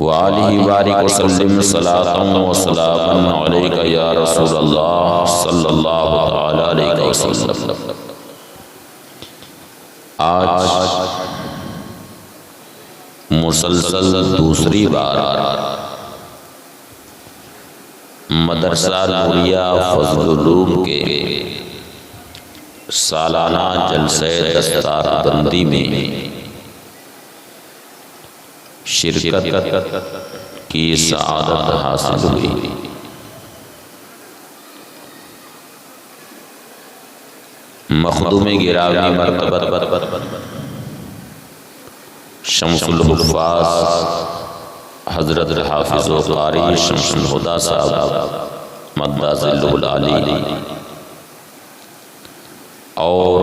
وآلہ بارک وسلم صلاۃ و سلام علیک یا رسول اللہ صلی اللہ تعالی علیہ وسلم۔ آج مسلسل دوسری بار مدرسہ نوریہ فضل العلوم کے سالانہ جلسہ دستار بندی میں شرکت کی سعادت حاصل ہوئی۔ مخدوم گرامی مرتبت شمس الحفاظ حضرت حافظ و قاری شمس الہدیٰ صاحب مدہ ظلہ العالی اور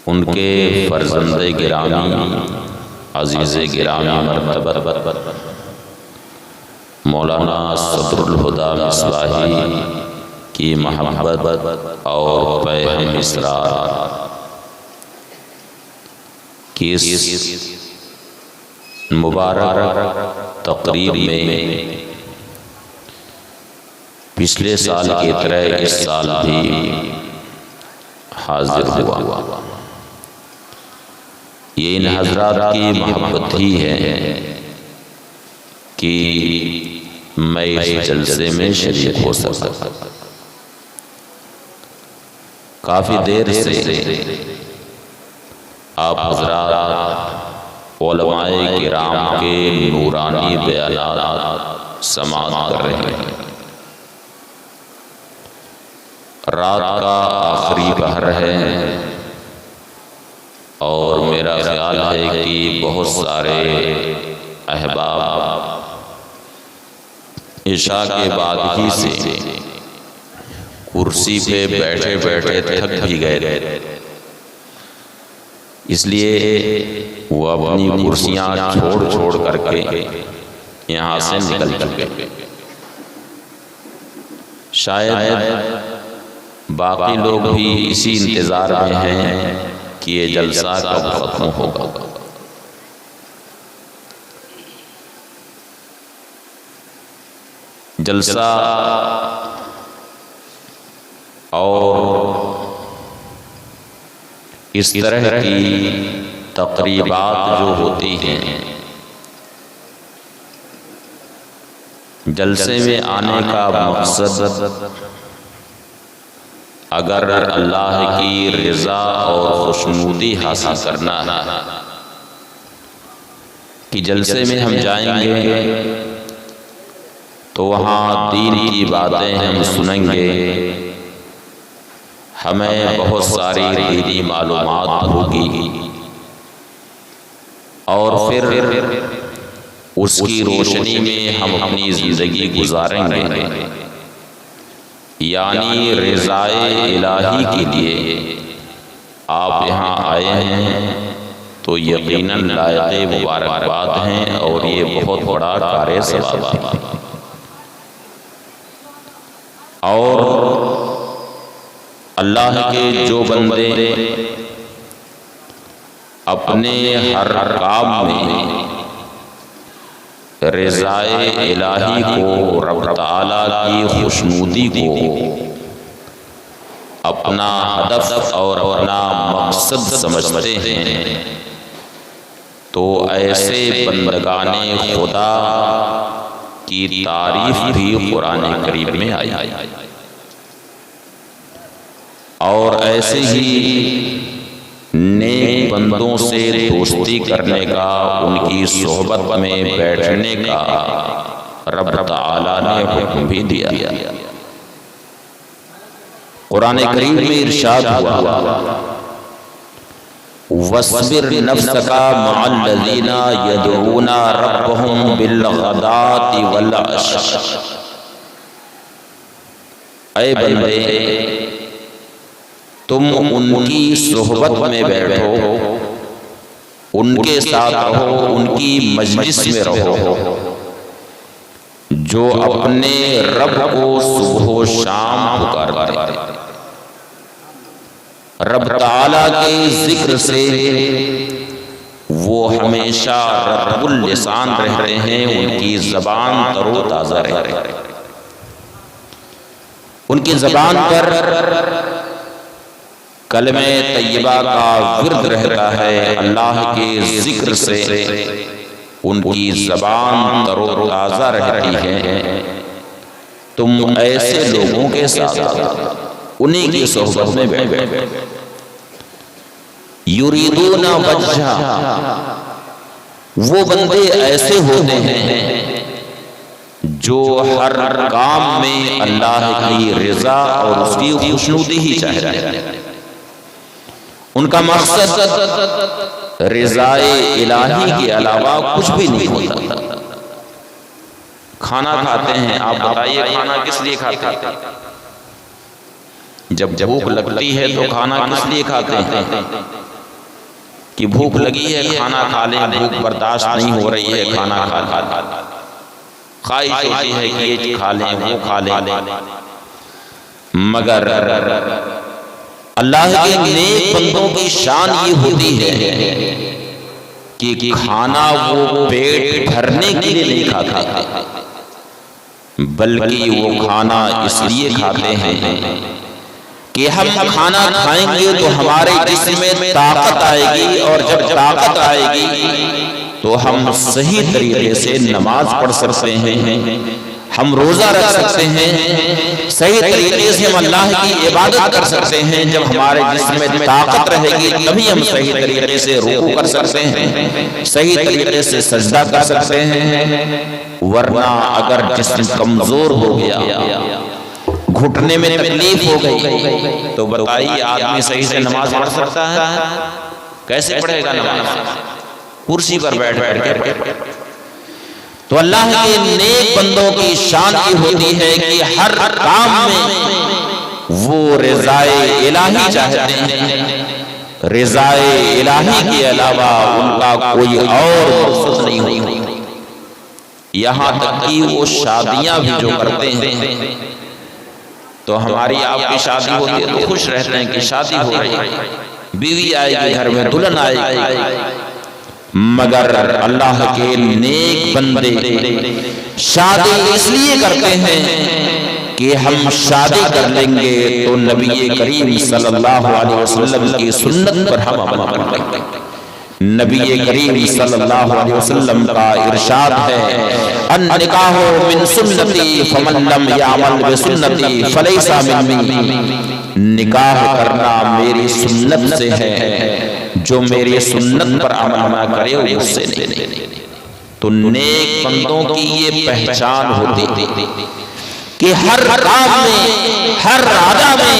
ان کے فرزند گرامی عزیز گرامی مرتبت مولانا صدر الہدیٰ مصباحی کی محبت اور پیہم اسرار کی اس مبارک تقریب میں پچھلے سال کی طرح اس سال بھی حاضر ہوا۔ یہ ان حضرات کی محبت ہی ہے کہ میں اس جلسے میں شریک ہو سکتا۔ کافی دیر سے آپ حضرات علماء کرام کے نورانی بیانات سماعت کر رہے ہیں۔ رات کا آخری پہر ہے اور میرا خیال ہے کہ بہت سارے احباب عشاء کے بعد ہی سے کرسی پہ بیٹھے بیٹھے تھک بھی گئے، اس لیے وہ اپنی کرسیاں چھوڑ کر کے یہاں سے نکل چکے۔ شاید باقی لوگ بھی اسی انتظار میں ہیں کہ یہ جلسہ کب ختم ہوگا۔ جلسہ اور اس طرح کی تقریبات جو ہوتی ہیں، جلسے میں آنے کا مقصد اگر اللہ کی رضا اور خوشنودی حاصل کرنا ہے کہ جلسے میں ہم جائیں گے تو وہاں دین کی باتیں ہم سنیں گے، ہمیں بہت ساری دینی معلومات ہوگی اور پھر اس کی روشنی میں ہم اپنی زندگی گزاریں گے، یعنی رضائے الہی کے لیے آپ یہاں آئے ہیں تو یقیناً لائق مبارکباد ہیں اور یہ بہت بڑا کار ثواب ہے۔ اور اللہ کے جو بندے اپنے ہر کام میں رضائے الہی کو، رب تعالیٰ کی خوشنودی کو اپنا ہدف اور اپنا مقصد سمجھتے ہیں تو ایسے بندگان خدا کی تعریف بھی قرآن کریم میں آئی، اور ایسے ہی نیک بندوں سے دوستی کرنے کا، ان کی صحبت میں بیٹھنے کا رب تعالیٰ نے حکم بھی دیا۔ قرآن کریم میں ارشاد ہوا وَاصْبِرْ نَفْسَكَ مَعَ الَّذِينَ يَدْعُونَ رَبَّهُمْ بِالْغَدَاةِ وَالْعَشِيِّ۔ اے بندے تم ان کی صحبت میں بیٹھو، ان کے ساتھ رہو، ان کی مجلس میں رہو، جو اپنے رب کو صبح و شام پکارتے ہیں۔ رب تعالیٰ کے ذکر سے ہمیشہ رطب اللسان رہتے ہیں، ان کی زبان تر و تازہ رہتی ہے، ان کی زبان پر کلمہ طیبہ کا ورد رہتا ہے، اللہ کے ذکر سے ان کی زبان تر و تازہ رہتی ہے۔ تم ایسے لوگوں کے ساتھ انہی کی صحبت میں بیٹھو۔ یریدون وجہ، وہ بندے ایسے ہوتے ہیں جو ہر کام میں اللہ کی رضا اور اس کی خوشنودی ہی چاہتے ہیں، ان کا مقصد رضائے الہی کے علاوہ کچھ بھی نہیں ہوتا۔ کھانا کھاتے ہیں، آپ بتائیے کھانا کس لیے کھاتے ہیں؟ جب بھوک لگتی ہے تو کھانا کس لیے کھاتے ہیں؟ کہ بھوک لگی ہے کھانا کھا لیں، بھوک برداشت نہیں ہو رہی ہے کھانا کھا لیں، خواہش ہوتی ہے کہ یہ کھا لیں وہ کھا لیں۔ مگر اللہ کے نیک بندوں کی شان یہ ہوتی ہے کہ کھانا وہ پیٹ بھرنے کے لیے نہیں کھاتے، بلکہ وہ کھانا اس لیے کھاتے ہیں کہ ہم کھانا کھائیں گے تو ہمارے جسم میں طاقت آئے گی، اور جب طاقت آئے گی تو ہم صحیح طریقے سے نماز پڑھ سکتے ہیں، ہم روزہ رکھ سکتے ہیں، صحیح طریقے سے ہم اللہ کی عبادت کر سکتے ہیں۔ جب ہمارے جسم میں طاقت رہے گی تبھی ہم صحیح طریقے سے رکوع کر سکتے ہیں، صحیح طریقے سے سجدہ کر سکتے ہیں۔ ورنہ اگر جسم کمزور ہو گیا، گھٹنے میں تکلیف ہو گئی، تو بتائیے آدمی صحیح سے نماز پڑھ سکتا ہے؟ کیسے پڑھے گا نماز؟ کرسی پر بیٹھ کے۔ تو اللہ کے نیک بندوں کی شان یہ ہوتی ہے کہ ہر کام میں وہ رضائے الہی چاہتے ہیں، رضائے الہی کے علاوہ ان کا کوئی اور مقصد نہیں ہوتا۔ یہاں تک کہ وہ شادیاں بھی جو کرتے ہیں، تو ہماری آپ کی شادی ہوتی ہے تو خوش رہتے ہیں کہ شادی ہو رہی ہے، بیوی آئے گی گھر میں، دلہن آئے گی۔ مگر اللہ کے نیک بندے شادی اس لیے کرتے ہیں کہ ہم شادی کر لیں گے تو نبی کریم صلی اللہ علیہ وسلم کی سنت پر ہم عمل کر لیں گے۔ نبی کریم صلی اللہ علیہ وسلم کا ارشاد ہے، النکاح من سنتی فمن لم یعمل بسنتی فلیس منی، نکاح کرنا میری سنت سے ہے، جو میری سنت پر عمل نہ کرے وہ اس سے نہیں۔ تو نیک بندوں کی یہ پہچان ہوتی تھی کہ ہر کام میں، ہر عادہ میں،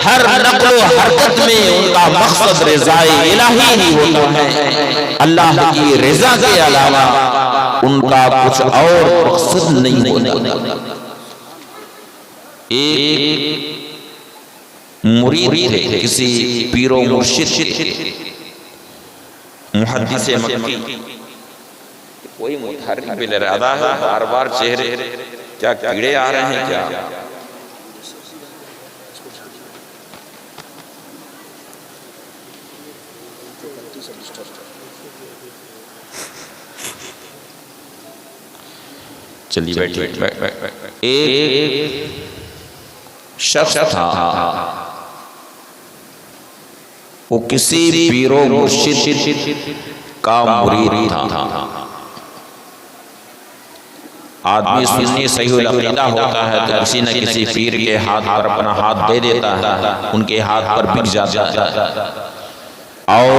ہر نقل و حرکت میں ان کا مقصد رضائے الہی ہی ہوتا ہے، اللہ کی رضا کے علاوہ ان کا کچھ اور مقصد نہیں ہوتا۔ ایک مرید تھے کسی پیر و مرشد کے، محدث مکی، کوئی متحرک بل ارادہ ہے، بار بار چہرے کیا کیڑے آ رہے ہیں کیا؟ چلیے بیٹھیے۔ ایک شخص تھا، وہ کسی پیر و مرشد کا مرید تھا۔ آدمی سنی صحیح العقیدہ ہوتا ہے تو کسی نہ کسی پیر کے ہاتھ پر اپنا ہاتھ دے دیتا ہے، ان کے ہاتھ پر بک جاتا ہے، اور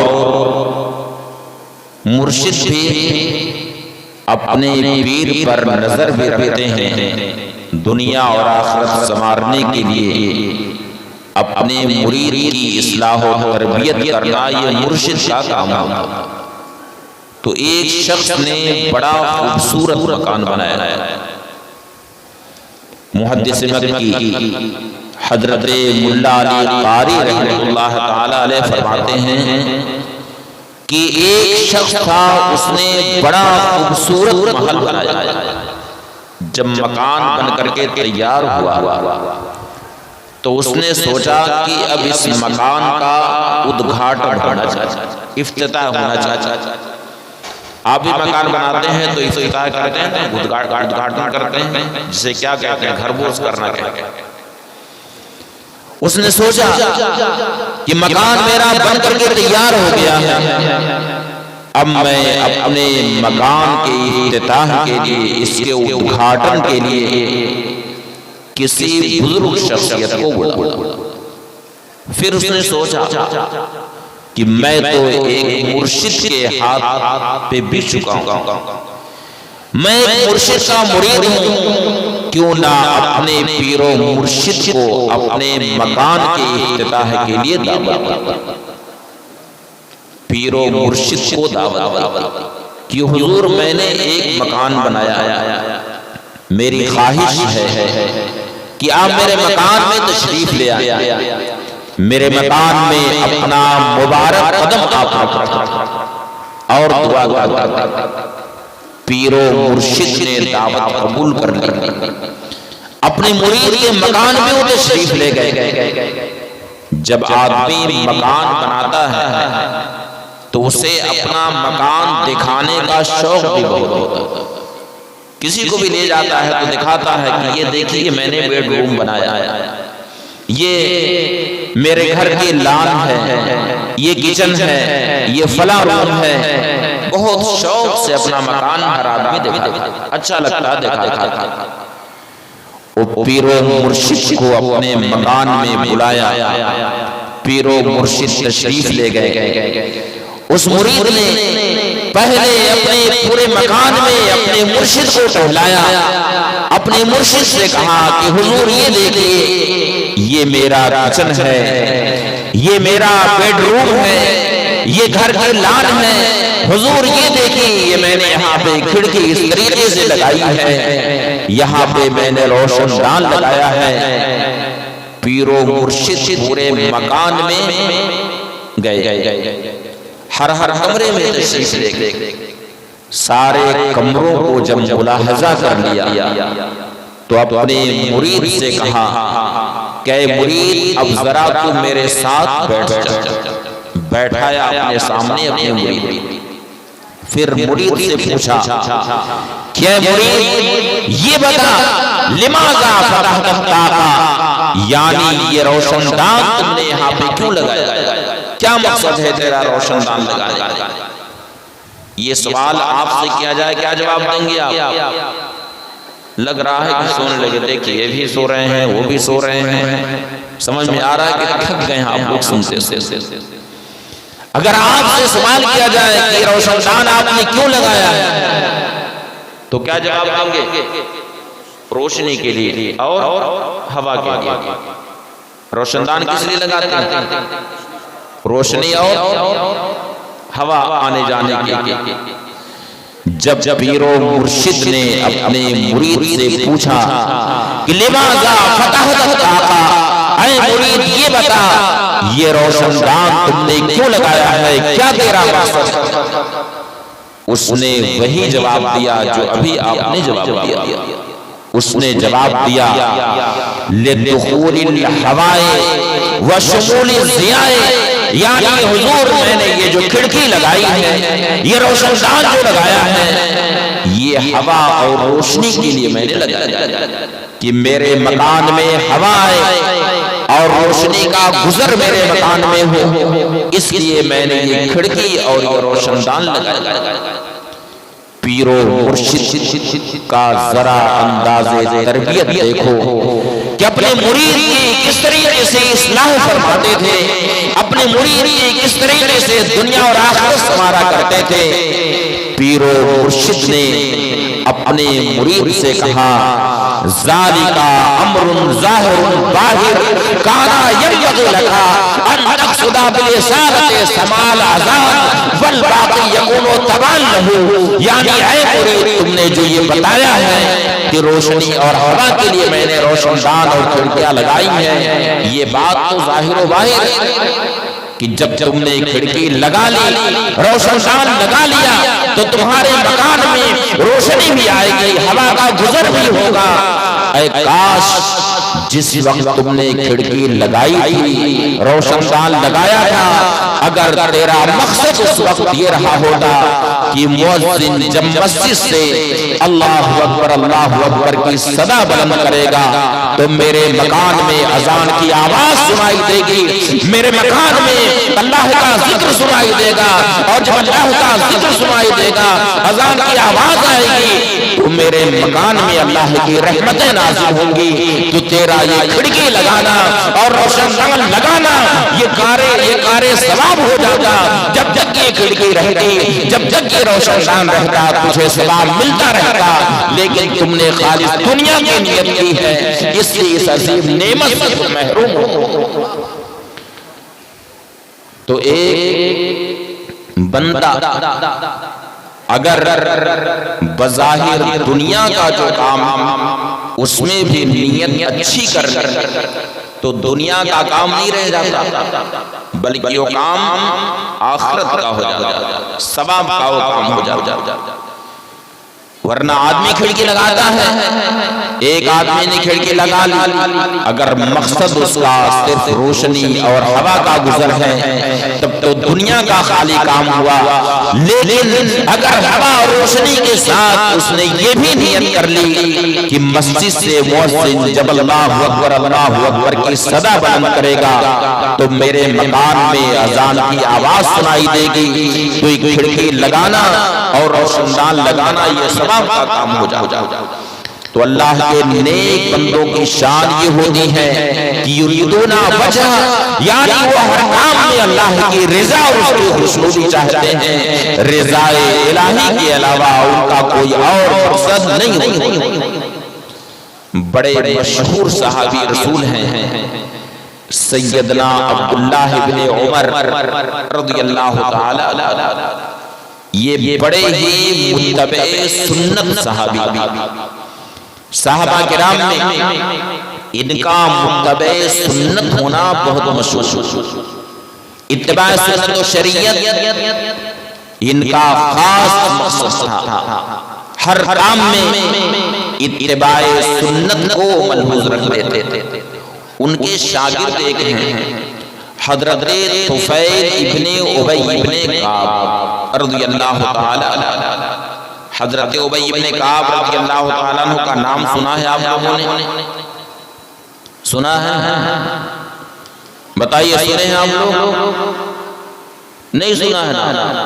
مرشد بھی اپنے پیر پر نظر بھی رکھتے ہیں، دنیا اور آخرت سنوارنے کے لیے اپنے مرید کی اصلاح و تربیت کرنا یہ مرشد کا کام ہوتا۔ تو ایک شخص نے بڑا خوبصورت مکان بنایا ہے۔ محدث مکی حضرت ملا علی قاری رحمۃ اللہ تعالی علیہ فرماتے ہیں کہ ایک شخص تھا، اس نے بڑا خوبصورت محل بنایا ہے۔ جب مکان بن کر کے تیار ہوا تو اس نے سوچا کہ اب اس مکان کا ادگھاٹن ہونا چاہیے، افتتاح ہونا چاہیے۔ آپ بھی مکان بناتے ہیں تو افتتاح کرتے ہیں، ادگھاٹن کرتے ہیں، جسے کیا کہتے ہیں؟ گھر بوس کرنا کہتے ہیں۔ اس نے سوچا کہ مکان میرا بن کر کے تیار ہو گیا ہے، اب میں اپنے مکان کے افتتاح کے لیے، اس کے ادگھاٹن کے لیے کسی بزرگ شخصیت کو بلاؤں۔ پھر اس نے سوچا کہ میں تو ایک مرشد کے ہاتھ پہ بچ چکا ہوں، میں ایک مرشد کا مرید ہوں، کیوں نہ اپنے پیر و مرشد کو اپنے مکان کے افتتاح کے لیے دعوت دوں۔ پیر و مرشد کو دعوت کہ حضور میں نے ایک مکان بنایا ہے، میری خواہش ہے کہ آپ میرے مکان میں تشریف لے آئیں، میرے مکان میں اپنا مبارک قدم آپ رکھیں اور دعا کریں۔ پیر و مرشد نے دعوت قبول کر لی، اپنے مرید کے مکان میں وہ تشریف لے گئے۔ جب آدمی مکان بناتا ہے تو اسے اپنا مکان دکھانے کا شوق بھی بہت ہوتا ہے، کسی کو بھی لے جاتا ہے تو دکھاتا ہے کہ یہ دیکھیے میں نے بیڈ روم بنایا ہے، یہ میرے گھر کی لان ہے، یہ کچن ہے، یہ فلاں روم ہے، بہت شوق سے اپنا مکان ہر آدمی دکھاتا ہے، اچھا لگتا ہے دکھاتا۔ وہ پیر و مرشد کو اپنے مکان میں بلایا، پیر و مرشد تشریف لے گئے۔ اس مرید نے پہلے اپنے پورے مکان میں اپنے مرشد کو ٹہلایا، اپنے مرشد سے کہا کہ حضور یہ دیکھیے، یہ میرا کچن ہے، یہ میرا بیڈ روم ہے، یہ گھر کی لان ہے، حضور یہ دیکھیے یہ میں نے یہاں پہ کھڑکی اس طریقے سے لگائی ہے، یہاں پہ میں نے روشن دان لگایا ہے۔ پیر و مرشد پورے مکان میں گئے، ہر کمرے میں تشریف لے گئے، سارے کمروں کو جب ملاحظہ کر لیا تو اپنے مرید سے کہا کہ مرید اب ذرا تو میرے ساتھ بیٹھ جا۔ بیٹھایا اپنے سامنے اپنے مرید، پھر مرید سے پوچھا کہ مرید یہ بتا لماذا فتحت الطاقہ، یعنی یہ روشن دان تم نے یہاں پہ کیوں لگایا، کیا مقصد ہے تیرا روشن دان لگانے کا؟ یہ سوال آپ سے کیا جائے کیا جواب دیں گے آپ؟ لگ رہا ہے کہ سونے لگے، دیکھیں یہ بھی سو رہے ہیں وہ بھی سو رہے ہیں، سمجھ میں آ رہا ہے کہ تھک گئے ہیں آپ لوگ سنتے سے۔ اگر آپ سے سوال کیا جائے کہ روشن دان آپ نے کیوں لگایا ہے تو کیا جواب دیں گے؟ روشنی کے لیے اور ہوا کے لیے۔ روشن دان کس لیے لگاتے ہیں؟ روشنی اور ہوا آنے جانے کے لیے۔ جب پیر و مرشد نے اپنے مرید سے پوچھا کہ لماذا فتحت الطاقہ، اے مرید یہ بتا یہ روشن دان تم نے کیوں لگایا ہے، کیا تیرا مقصد ہے؟ اس نے وہی جواب دیا جو ابھی آپ نے جواب دیا۔ اس نے جواب دیا لدخول الہواء وشمول الضیاء، یعنی حضور میں نے یہ جو کھڑکی لگائی ہے، یہ روشن دان جو لگایا ہے، یہ ہوا اور روشنی کے لیے میں نے لگایا کہ میرے مکان میں ہوا آئے اور روشنی کا گزر میرے مکان میں ہو، اس لیے میں نے یہ کھڑکی اور یہ روشن دان لگایا۔ پیر و مرشد کا ذرا انداز تربیت دیکھو کہ اپنے مرید کی کس طریقے سے اصلاح فرماتے تھے، اپنے مرید کی کس طریقے سے دنیا اور آخرت سنوارا کرتے تھے۔ پیر و مرشد نے اپنے مرید سے کہا ذالک امر ظاہر باہر کانا ينبغي لك ان تقصد برسالة سماع العذاب والباقی یکون تبعا له، یعنی اے مرید تم نے جو یہ بتایا ہے کہ روشنی اور ہوا کے لیے میں نے روشن دان اور کھڑکیاں لگائی ہیں، یہ بات تو ظاہر و باہر ہے کہ جب تم نے کھڑکی لگا لی، روشن دان لگا لیا تو تمہارے مکان میں روشنی بھی آئے گی، ہوا کا گزر بھی ہوگا۔ اے کاش جس وقت تم نے کھڑکی لگائی تھی، روشن دان لگایا تھا، اگر تیرا مقصد اس وقت یہ رہا ہوتا کہ مؤذن جب مسجد سے اللہ اکبر کی صدا بلند کرے گا تو میرے مکان میں اذان کی آواز سنائی دے گی، میرے مکان میں اللہ کا ذکر سنائی دے گا، اور جب اللہ کا ذکر سنائی دے گا، اذان کی آواز آئے گی تو میرے مکان میں اللہ کی رحمتیں نازل ہوں گی۔ تو تیرا یہ کھڑکی لگانا اور روشن دان لگانا یہ کارے ثواب ہو جاتا۔ جب تک یہ کھڑکی رہتی، جب تک یہ روشن دان رہتا، تجھے ثواب ملتا رہتا، لیکن تم نے خالص دنیا کی نیت کی ہے، اس لیے اس عظیم نعمت سے تم محروم ہو۔ تو ایک بندہ اگر بظاہر دنیا کا جو کام اس میں بھی نیت اچھی کر تو دنیا کا کام نہیں رہ جاتا، بلکہ وہ کام آخرت کا ہو جاتا، ثواب کا وہ کام ہو جاتا۔ ورنہ آدمی کھڑکی لگاتا ہے، ایک آدمی نے کھڑکی لگا لی، اگر مقصد اس کا صرف روشنی اور ہوا کا گزر ہے تب تو دنیا کا خالی کام ہوا۔ لیکن اگر ہوا اور روشنی کے ساتھ اس نے یہ بھی نیت کر لی کہ مسجد سے مؤذن جب اللہ اکبر کی صدا بلند کرے گا تو میرے مکان میں اذان کی آواز سنائی دے گی، تو ایک کھڑکی لگانا اور روشن دان لگانا یہ ثواب کا کام ہو جاتا۔ تو اللہ کے نیک بندوں کی شان یہ ہوتی ہے کہ یریدون وجہ، یعنی وہ ہر کام میں اللہ کی رضا اور اس کی خوشنودی چاہتے ہیں، رضا الہی کے علاوہ ان کا کوئی اور مقصد نہیں ہوتا۔ بڑے مشہور صحابی رسول ہیں سیدنا عبداللہ بن عمر رضی اللہ تعالی عنہ، یہ بڑے ہی متبع سنت صحابی، صحابہ کرام میں ان کا متبع سنت ہونا بہت مشہور، اتباع سنت و شریعت ان کا خاص مقصد تھا، ہر کام میں اتباع سنت کو ملحوظ رکھتے تھے۔ ان کے شاگرد ایک ہیں حضرت طفیل ابن ابی ابن کعب رضی اللہ تعالی عنہ۔ حضرت ابی ابن کعب رضی اللہ تعالی عنہ کا نام سنا ہے آپ لوگوں نے؟ سنا ہے؟ بتائیے سنے ہیں آپ لوگ؟ نہیں سنا ہے نا؟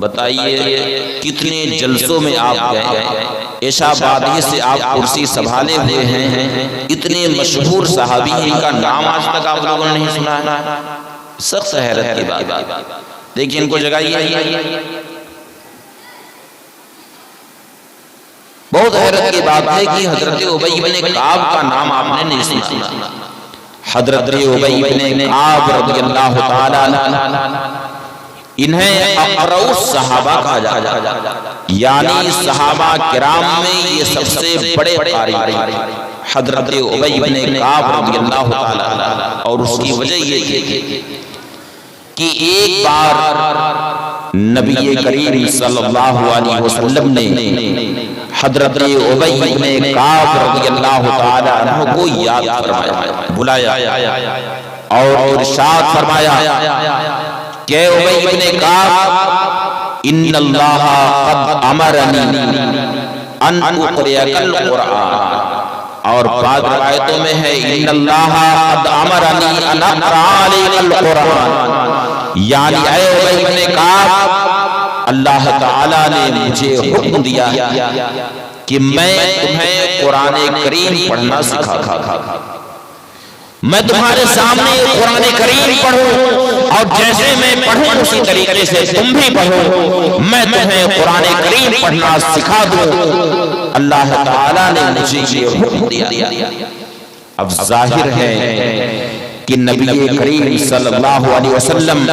بتائیے کتنے جلسوں میں آپ گئے، عشاء بعد ہی سے آپ کرسی سنبھالے ہوئے ہیں، اتنے مشہور صحابی ہیں کا نام آج تک آپ لوگوں نے نہیں سنا ہے؟ سخت حیرت کی بات، دیکھیں ان کو جگائیے۔ بہت حیرت کی بات ہے کہ حضرت ابی بن کعب کا نام آپ نے نہیں سنا۔ حضرت ابی بن کعب رضی اللہ تعالی عنہ انہیں اقرؤ صحابہ کہا جاتا، یعنی صحابہ کرام میں یہ سب سے بڑے قاری حضرت ابی بن کعب رضی اللہ تعالی عنہ۔ اور اس کی وجہ یہ تھی کہ ایک بار نبی کریم صلی اللہ علیہ وسلم نے حضرت ابی بن کعب رضی اللہ تعالی عنہ کو یاد فرمایا، بلایا اور ارشاد فرمایا کہ ابی بن کعب ان اللہ قد امرنی ان اقرئک القرآن، اور بعض روایتوں میں ہے ان اللہ قد امرنی ان اقرأ علیک القرآن، یعنی اے ابی بن کعب اللہ تعالی نے مجھے حکم دیا کہ میں تمہیں قرآن کریم پڑھنا سکھاتا، میں تمہارے سامنے قرآن کریم پڑھوں اور جیسے میں پڑھوں اسی طریقے سے تم بھی پڑھو، میں تمہیں قرآن کریم پڑھنا سکھا دوں۔ اللہ تعالیٰ نے مجھے یہ حکم دیا۔ اب ظاہر ہے کہ نبی کریم صلی اللہ علیہ وسلم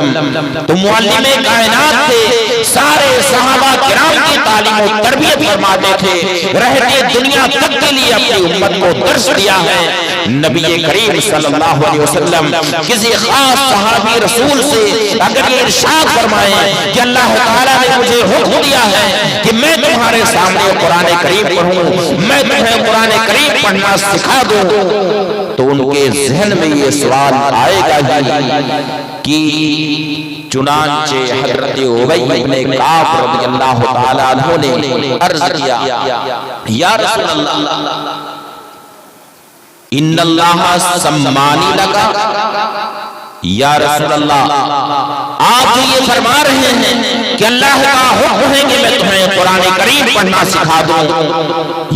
تو معلم کائنات تھے، سارے صحابہ کرام کی تعلیم و تربیت فرماتے تھے، رہتے دنیا تک کے لیے اپنی امت کو درس دیا ہے۔ نبی کریم صلی اللہ علیہ وسلم کسی خاص صحابی رسول سے اگر یہ ارشاد فرمائے کہ اللہ تعالیٰ نے مجھے حکم دیا ہے کہ میں تمہارے سامنے قرآن کریم پڑھوں، میں تمہیں قرآن کریم پڑھنا سکھا دوں، تو ان کے ذہن میں یہ سوال آئے گا کہ چنانچہ حضرت ابی بن کعب رضی اللہ تعالیٰ عنہ نے عرض کیا یا رسول اللہ ان اللہ سمانی لگا، یا رسول اللہ آپ یہ فرما رہے ہیں کہ اللہ کا حکم ہے کہ میں تمہیں قرآن کریم پڑھنا سکھا دوں،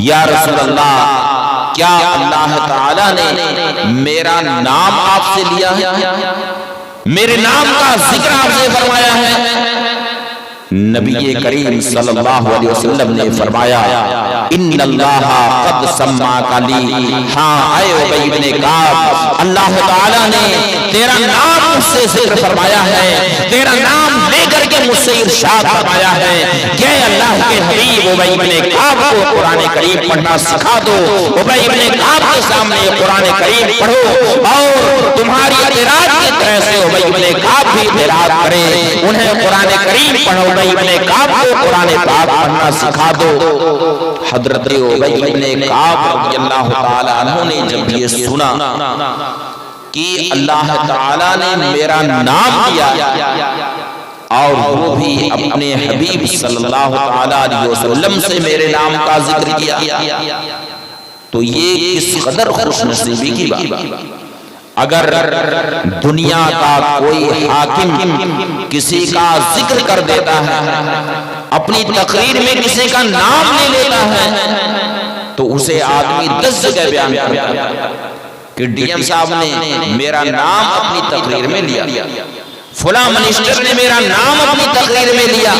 یا رسول اللہ کیا اللہ تعالیٰ نے میرا نام آپ سے لیا ہے، میرے نام کا ذکر آپ سے فرمایا ہے؟ نبی کریم صلی اللہ علیہ وسلم نے فرمایا ان اللہ قد سماک لی، ہاں اے ابی بن کعب اللہ تعالیٰ نے تیرا نام مجھ سے ذکر فرمایا ہے، تیرا نام لے کر کے مجھ سے ارشاد فرمایا ہے کہ اللہ کے حبیب ابی بن کعب کو قرآن کریم پڑھنا سکھا دو، ابی بن کعب کے سامنے قرآن کریم پڑھو اور تمہاری اعتراض کی طرح سے ابی بن کعب بھی اعتراض کرے، انہیں قرآن کریم پڑھو، ابی بن کعب کو قرآن پاک پڑھنا سکھا دو۔ حضرت ابی بن کعب رضی اللہ تعالیٰ عنہ نے جب یہ سنا کہ اللہ تعالیٰ نے میرا نام لیا اور وہ بھی اپنے حبیب صلی اللہ علیہ وسلم سے میرے نام کا ذکر کیا، تو یہ کس قدر خوش نصیبی کی بات۔ اگر دنیا کا کوئی حاکم کسی کا ذکر کر دیتا ہے، اپنی تقریر میں کسی کا نام لے لیتا ہے، تو اسے آدمی 10 جگہ بیان کرتا ہے کہ ڈی ایم صاحب نے میرا نام اپنی تقریر میں لیا، فلاں منسٹر نے میرا نام اپنی تقریر میں لیا،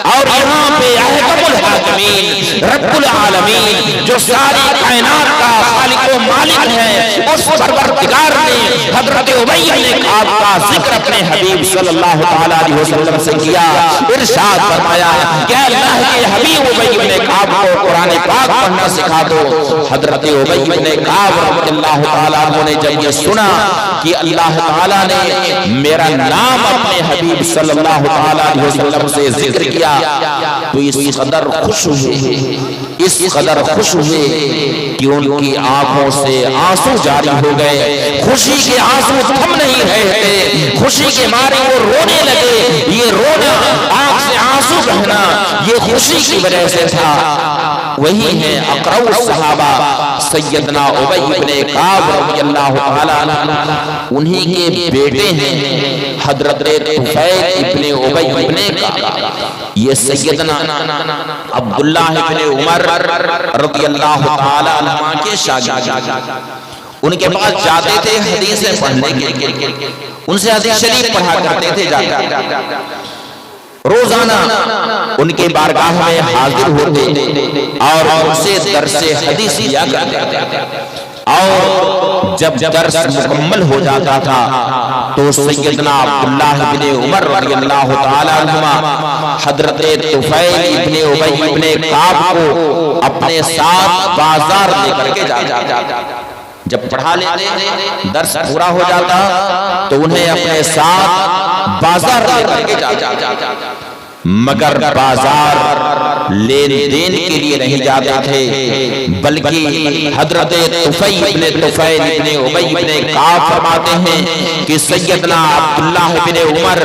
اور یہاں پہ احکم الحاکمین رب العالمین جو ساری کائنات کا خالق و مالک ہے، اس پروردگار نے حضرت ابی بن کعب کا ذکر اپنے حبیب صلی اللہ علیہ وسلم سے کیا، ارشاد فرمایا کہ اللہ کے حبیب ابی بن کعب کو قرآن پاک پڑھنا سکھا دو۔ حضرت ابی بن کعب رضی اللہ تعالیٰ عنہ نے جب یہ سنا کہ اللہ تعالیٰ نے میرا نام اپنے حبیب صلی اللہ علیہ وسلم سے ذکر کیا، تو اس قدر خوش ہوئے، اس قدر خوش ہوئے کہ ان کی آنکھوں سے آنسو جاری ہو گئے، خوشی کے آنسو تھم نہیں رہے، خوشی کے مارے وہ رونے لگے، یہ رونا آنکھ سے آنسو بہنا یہ خوشی کی وجہ سے تھا۔ وہی ہے اقرأ الصحابہ سیدنا ابی بن کعب رضی اللہ تعالیٰ عنہ، انہی کے بیٹے ہیں حضرت طفیل ابن ابی بن کعب، یہ سیدنا عبداللہ ابن عمر رضی اللہ تعالیٰ عنہ کے شاگرد، ان کے پاس جاتے تھے حدیثیں پڑھنے کے لیے، ان سے حدیث شریف پڑھا کرتے تھے جاتے، روزانہ ان کے بارگاہ میں حاضر ہوتے اور ان سے درس حدیث لیا کرتے، اور جب درس مکمل ہو جاتا تھا تو سیدنا عبداللہ بن عمر رضی اللہ تعالیٰ عنہما حضرت طفیل ابن ابی بن کعب کو اپنے ساتھ بازار لے کر کے جاتے، جب پڑھا لیتے درس پورا ہو جاتا تو انہیں اپنے ساتھ بازار لے کر کے جاتے، مگر بازار لین دین کے لیے نہیں جاتے تھے، بلکہ حضرت طفیل ابن ابی بن کعب فرماتے ہیں کہ سیدنا عبداللہ بن عمر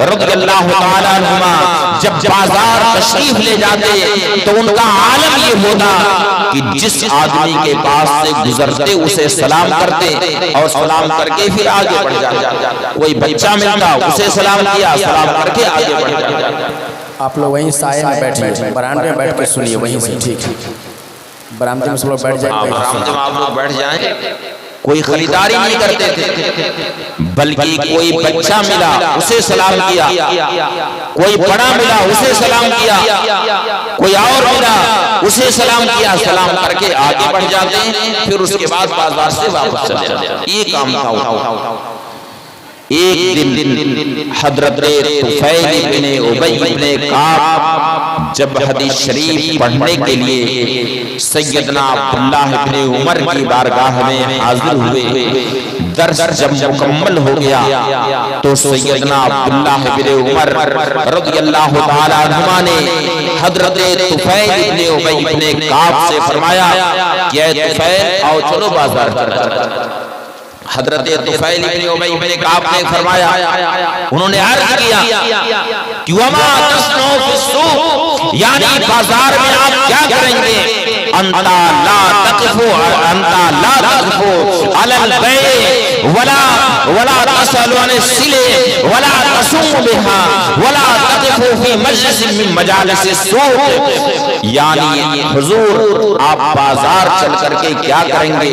رضی اللہ تعالیٰ عنہما جب بازار تشریف لے جاتے تو ان کا عالم یہ ہوتا کہ جس آدمی کے پاس سے گزرتے اسے سلام کرتے اور سلام کر کے پھر آگے بڑھ جاتے، کوئی بچہ ملتا اسے سلام کیا، سلام کر کے آگے بڑھ جاتے۔ آپ لوگ وہیں سائے میں بیٹھیے، برآمدے میں بیٹھ کے سنیے، وہیں سے ٹھیک ہے، برآمدے میں سب لوگ بیٹھ جائیں، برآمدے میں آپ لوگ بیٹھ جائیں۔ کوئی خریداری نہیں کرتے تھے، بلکہ کوئی بچہ ملا اسے سلام کیا، کوئی بڑا ملا اسے سلام کیا، کوئی اور ملا اسے سلام کیا، سلام کر کے آگے بڑھ جاتے ہیں، پھر اس کے بعد بازار سے واپس چلے جاتے ہیں۔ یہ کام تھا۔ ایک دن حضرت طفیل ابن ابی بن کعب جب حدیث شریف پڑھنے کے لیے سیدنا عبداللہ ابن عمر کی بارگاہ میں حاضر ہوئے، درس جب مکمل ہو گیا تو سیدنا عبداللہ ابن عمر رضی اللہ تعالیٰ عنہما نے حضرت طفیل ابن ابی ابن کعب سے فرمایا کہ اے طفیل آؤ چلو بازار چلتے۔ حضرت طفیل ابن ابی ابن کعب نے فرمایا، انہوں نے عرض کیا کہ وما تصنع فی السوق، یعنی بازار میں آپ کیا کریں گے؟ انتا لا تقفو علی البیع ولا تسأل عن السلع ولا تصوم بها ولا تقفو فی مجلس من مجالس السوق، یعنی حضور آپ بازار چل کر کے کیا کریں گے؟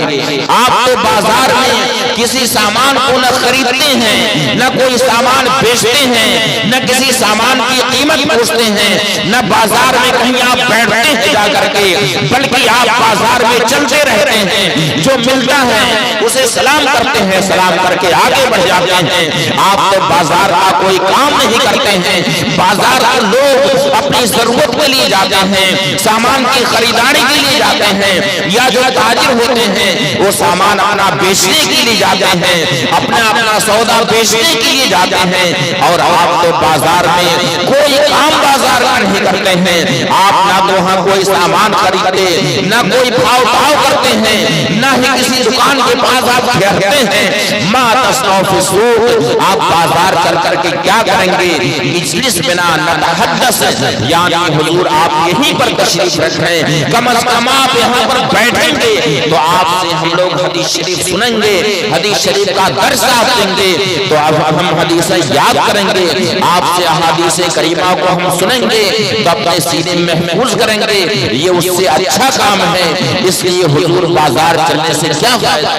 آپ تو بازار میں کسی سامان کو نہ خریدتے ہیں، نہ کوئی سامان بیچتے ہیں، نہ کسی سامان کی قیمت پوچھتے ہیں، نہ بازار میں کہیں آپ بیٹھتے ہیں جا کر کے، بلکہ آپ بازار میں چلتے رہتے ہیں، جو ملتا ہے اسے سلام کرتے ہیں، سلام کر کے آگے بڑھ جاتے ہیں۔ آپ تو بازار کا کوئی کام نہیں کرتے ہیں، بازار کے لوگ اپنی ضرورت کے لیے جاتے ہیں، سامان کی خریداری کے لیے جاتے ہیں، یا جو تاجر ہوتے ہیں وہ سامان اپنا بیچنے کے لیے جاتے ہیں، اپنا سودا بیچنے کے لیے جاتے ہیں، اور آپ تو بازار میں کوئی کام بازار کا نہیں کرتے ہیں۔ آپ نہ تو وہاں کوئی سامان خریدتے، نہ کوئی بھاؤ کرتے ہیں، نہ ہی کسی دکان کے پاس آپ ٹھہرتے ہیں۔ ما تصنع فی السوق، آپ بازار چل کر کے کیا کریں گے؟ اجلس بنا نتحدث، یعنی حضور آپ یہیں پر تشریف رکھیں، کم از کم آپ یہاں پر بیٹھیں گے تو آپ سے ہم لوگ حدیث شریف سنیں گے، حدیث شریف کا درس آپ دیں گے تو اب ہم حدیثیں یاد کریں گے، آپ سے احادیث کریمہ کو ہم سنیں گے تو اپنے سینے میں محفوظ کریں گے، یہ اس سے اچھا کام ہے۔ اس لیے حضور بازار چلنے سے کیا فائدہ؟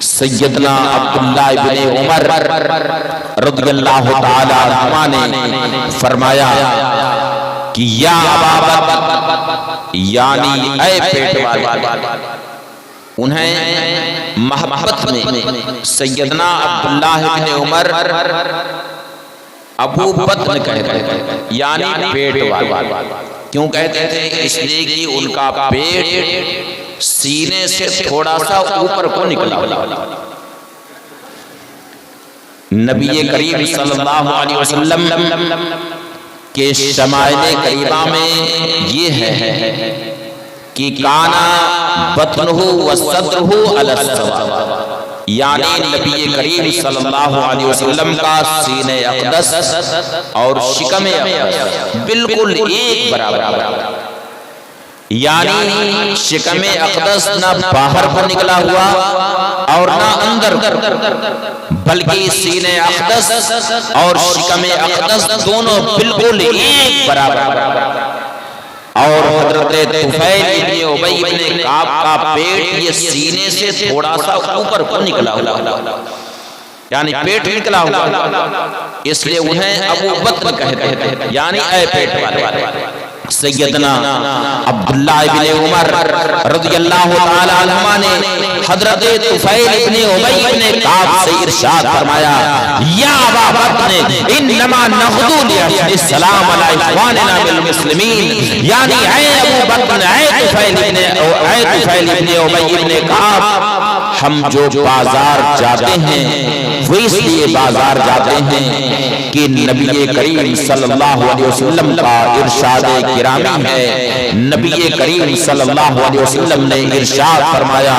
سیدنا عبداللہ ابن عمر رضی اللہ تعالی عنہ نے فرمایا کہ یا ابا بکر، یعنی اے پیٹ والے، انہیں محبت میں سیدنا عبداللہ ابن عمر ابو بطن کہتے ہیں، یعنی پیٹ والے۔ کیوں کہتے تھے؟ اس لیے کہ ان کا پیٹ سینے سے تھوڑا سا اوپر کو نکلا ہوا۔ نبی کریم صلی اللہ علیہ وسلم کے شمائل کریمہ میں یہ ہے کہ کانا بطنہ و صدرہ علی السوا، یعنی نبی کریم صلی اللہ علیہ وسلم کا سینہ اقدس اور شکم اقدس بالکل ایک برابر، یعنی شکم اقدس نہ باہر کو نکلا ہوا اور نہ اندر، بلکہ سینہ اقدس اور شکم اقدس دونوں بالکل ایک برابر۔ اور حضرت طفیل ابن ابی ابن کعب کا پیٹ یہ سینے سے تھوڑا سا اوپر کو نکلا ہوا، یعنی پیٹ نکلا ہوا، اس لیے انہیں ابو بطن کہتے ہیں، یعنی اے پیٹ والے۔ سیدنا عبداللہ ابن عمر رضی اللہ تعالی عنہ نے حضرت طفیل ابن ابی ابن کعب سے ارشاد فرمایا، یا ابا بکر انما نغدو للسلام علی اخواننا بالمسلمین، یعنی اے ابو بکر، اے طفیل ابن ابی ابن کعب، ہم جو بازار جاتے ہیں وہ اس لیے بازار جاتے ہیں کہ نبی کریم صلی اللہ علیہ وسلم کا ارشاد گرامی ہے۔ نبی کریم صلی اللہ علیہ وسلم نے ارشاد فرمایا،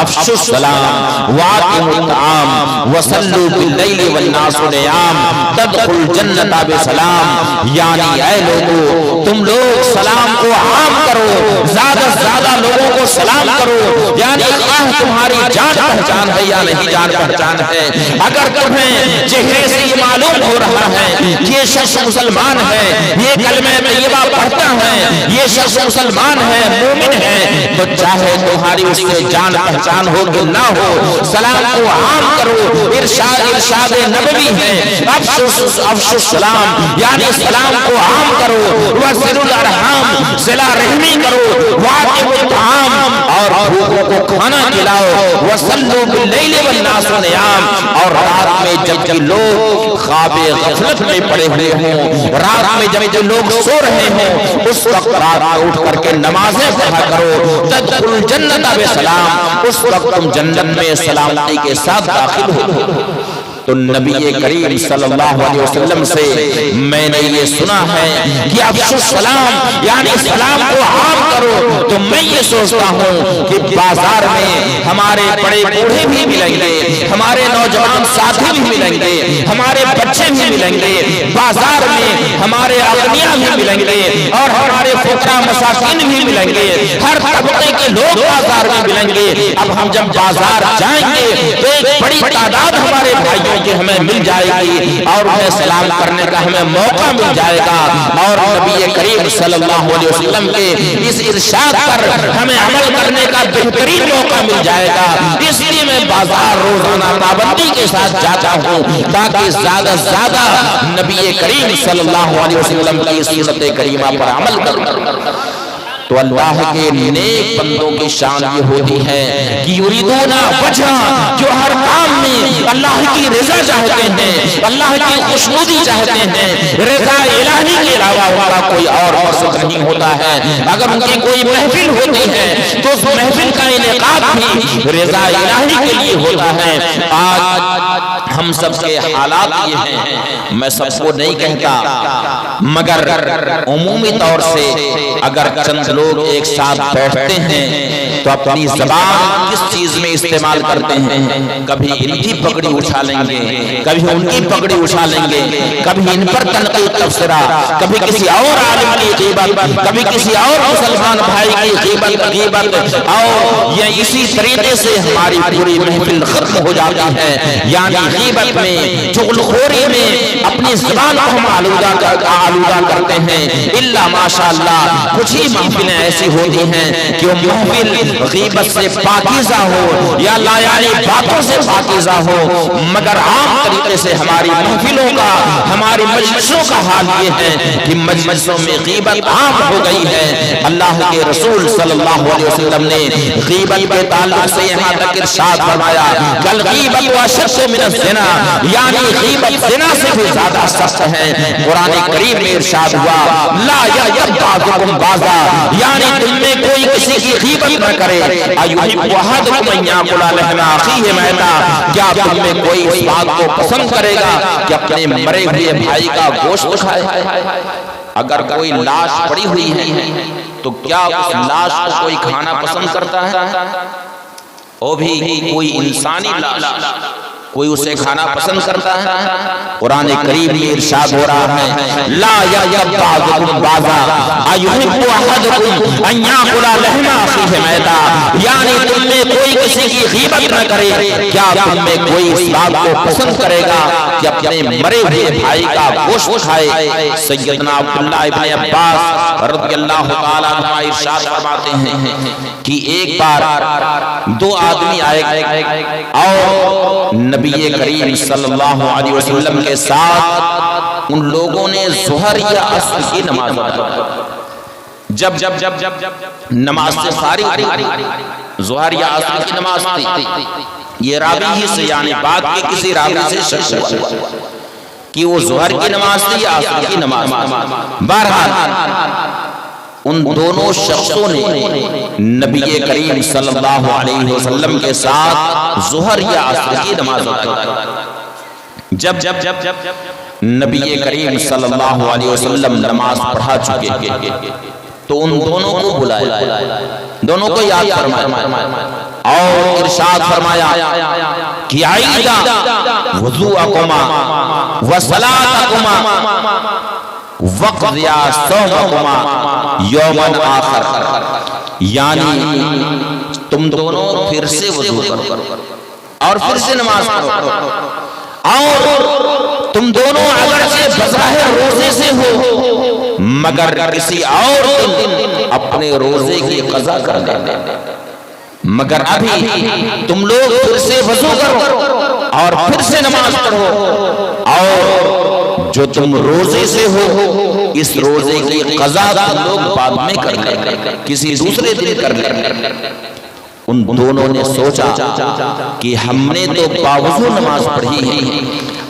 افشوا السلام وآتوا الطعام وصلوا باللیل والناس نیام تدخل جنت بسلام، یعنی اے لوگو تم لوگ سلام کو عام کرو، زیادہ سے زیادہ لوگوں کو سلام کرو، یعنی خواہ تمہاری جان پہچان ہے یا نہیں جان پہچان ہے، اگر تمہیں چہرے سے یہ معلوم ہو رہا ہے یہ شخص مسلمان ہے، یہ کلمہ طیبہ پڑھتا ہے، یہ شخص مسلمان ہے، مومن ہے، تو چاہے تمہاری اس سے جان پہچان ہو کہ نہ ہو، سلام کو عام کرو۔ ارشاد نبوی ہے، افشوا السلام، یعنی سلام کو عام کرو، وصلوا الارحام، صلہ رحمی کرو، وآتوا الطعام، اور بھوکوں کو کھانا کھلاؤ، وصلوا باللیل والناس نیام، اور رات میں جب لوگ خواب غفلت میں پڑے ہوئے ہوں، رات میں جب لوگ سو رہے ہوں، اس وقت رات میں اٹھ کر کے نمازیں پڑھا کرو، تدخل جنت بسلام، اس وقت تم جنت میں سلامتی کے ساتھ داخل ہو۔ تو نبی کریم صلی اللہ علیہ وسلم سے میں نے یہ سنا ہے کہ افشوا السلام یعنی سلام کو عام کرو، تو میں یہ سوچتا ہوں کہ بازار میں ہمارے بڑے بوڑھے بھی ملیں گے، ہمارے نوجوان ساتھی بھی ملیں گے، ہمارے بچے بھی ملیں گے، بازار میں ہمارے اغنیاء بھی ملیں گے اور ہمارے فقراء مساکین بھی ملیں گے، ہر طبقے کے لوگ بازار میں ملیں گے۔ اب ہم جب بازار جائیں گے تو ایک بڑی تعداد ہمارے بھائیوں کی ہمیں مل جائے گی اور انہیں سلام کرنے کا ہمیں موقع مل جائے گا، اور نبی کریم صلی اللہ علیہ وسلم کے اس ارشاد پر ہمیں عمل کرنے کا بہترین موقع مل جائے گا۔ اس لیے میں بازار روزانہ پابندی کے ساتھ جاتا ہوں تاکہ زیادہ سے زیادہ نبی کریم صلی اللہ علیہ وسلم کی سنت کریمہ پر عمل کروں۔ تو اللہ کے نیک بندوں کی شان یہ ہوتی ہے کہ یریدون وجہ، جو ہر کام میں اللہ کی رضا چاہتے ہیں، اللہ کی خوشنودی چاہتے ہیں، رضا الہی کے علاوہ ہمارا کوئی اور مقصد نہیں ہوتا ہے۔ اگر ان کی کوئی محفل ہوتی ہے تو اس محفل کا انعقاد بھی رضا الہی کے لیے ہوتا ہے۔ آج ہم سب کے حالات یہ ہیں، میں سب کو نہیں کہتا مگر عمومی طور سے اگر چند لوگ ایک ساتھ بیٹھتے ہیں تو اپنی زبان کس چیز میں استعمال کرتے ہیں، کبھی ان کی پگڑی اٹھا لیں گے، کبھی ان کی پگڑی اٹھا لیں گے، کبھی ان پر تنقید تبصرہ، کبھی کسی اور عالم کی غیبت، کبھی کسی اور مسلمان بھائی کی غیبت، اور یہ اسی طریقے سے ہماری پوری محفل ختم ہو جاتی ہے۔ یعنی غیبت میں، چغلخوری میں اپنی زبان کو ہم آلودہ کرتے ہیں۔ الا ماشاءاللہ کچھ ہی محفلیں ایسی ہوتی ہیں کہ وہ محفل غیبت سے پاکیزہ ہو یا لایانی باتوں سے پاکیزہ ہو، مگر عام طریقے سے ہماری محفلوں کا، ہماری مجلسوں کا حال یہ ہے کہ مجلسوں میں غیبت عام ہو گئی ہے۔ اللہ کے رسول صلی اللہ علیہ وسلم نے غیبت کے تعلق سے یہاں تک ارشاد فرمایا الغیبۃ اشد من الزنا، یعنی غیبت زنا سے بھی زیادہ سخت ہے۔ قرآن کریم میں ارشاد ہوا لا یغتب بعضکم بعضا، یعنی تم میں کوئی کسی کی غیبت نہ کرے۔ ایحب احدکم ان یاکل لحم اخیہ میتا، کیا تم میں کوئی اس بات کو پسند کرے گا کہ اپنے مرے ہوئے بھائی کا گوشت کھائے؟ اگر کوئی لاش پڑی ہوئی ہے تو کیا اس لاش کو کوئی کھانا پسند کرتا ہے؟ وہ بھی کوئی انسانی لاش، کوئی اسے کھانا پسند کرتا ہے؟ قرآن کریم میں ارشاد ہو رہا ہے لا یغتب بعضکم بعضا ایحب احدکم ان یاکل لحم اخیہ میتا، یعنی تم میں کوئی کسی کی غیبت نہ کرے۔ کیا تم میں کوئی اس بات کو پسند کرے گا کہ اپنے مرے ہوئے بھائی کا گوشت کھائے؟ سیدنا عبداللہ ابن عباس رضی اللہ تعالیٰ عنہ ارشاد فرماتے ہیں کہ ایک بار دو آدمی آئے اور نبی کریم صلی اللہ علیہ وسلم کے ساتھ ان لوگوں نے ظہر یا عصر کی نماز پڑھی۔ جب نماز سے فارغ ہوئی، ظہر یا عصر کی نماز تھی، یہ راوی ہی سے یعنی بعد کے کسی راوی سے شک ہوا کہ وہ ظہر کی نماز تھی یا عصر کی نماز تھی۔ بہرحال ان دونوں شخصوں نے نبی کریم صلی اللہ علیہ وسلم کے ساتھ ظہر یا عصر کی نماز پڑھی۔ جب نبی کریم صلی اللہ علیہ وسلم نماز پڑھا چکے تو ان دونوں کو بلایا، دونوں کو یاد فرمایا اور ارشاد فرمایا کہ عیدا وضوءکما وصلاتکما وقضیا صومکما یومن آخر، یعنی تم دونوں پھر سے وضو کرو اور پھر سے نماز پڑھو، اور تم دونوں اگرچہ بظاہر روزے سے ہو مگر کسی اور دن اپنے روزے کی قضا کر دینا، مگر ابھی تم لوگ پھر سے وضو کرو اور پھر سے نماز پڑھو، اور جو تم روزے سے ہو اس روزے کی قضا تم لوگ بعد میں کر لیں، کسی دوسرے دن کر لیں۔ ان دونوں نے سوچا کہ ہم نے تو باوضو نماز پڑھی ہے،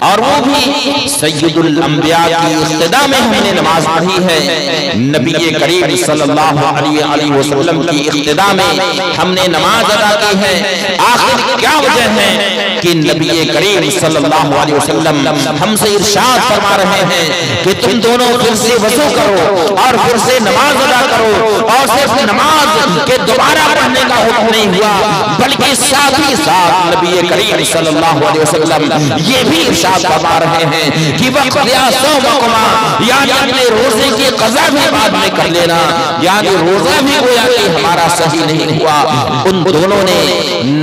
اور وہ بھی سید الانبیاء کی اقتداء میں ہم نے نماز پڑھی ہے، نبی کریم صلی اللہ علیہ وسلم کی اقتداء میں ہم نے نماز ادا کی ہے۔ آخر کیا وجہ ہے کہ نبی کریم صلی اللہ علیہ وسلم ہم سے ارشاد فرما رہے ہیں کہ تم دونوں پھر سے وضو کرو اور پھر سے نماز ادا کرو، اور صرف نماز کے دوبارہ پڑھنے کا حکم نہیں ہوا بلکہ ساتھ ہی ساتھ نبی کریم صلی اللہ علیہ وسلم یہ بھی ارشاد فرما رہے ہیں کہ وَقْضِيَا صَوْمَكُمَا، یعنی اپنے روزے کی قضا بھی بعد میں کر لینا، یعنی روزہ بھی گویا کہ ہمارا صحیح نہیں ہوا۔ ان دونوں نے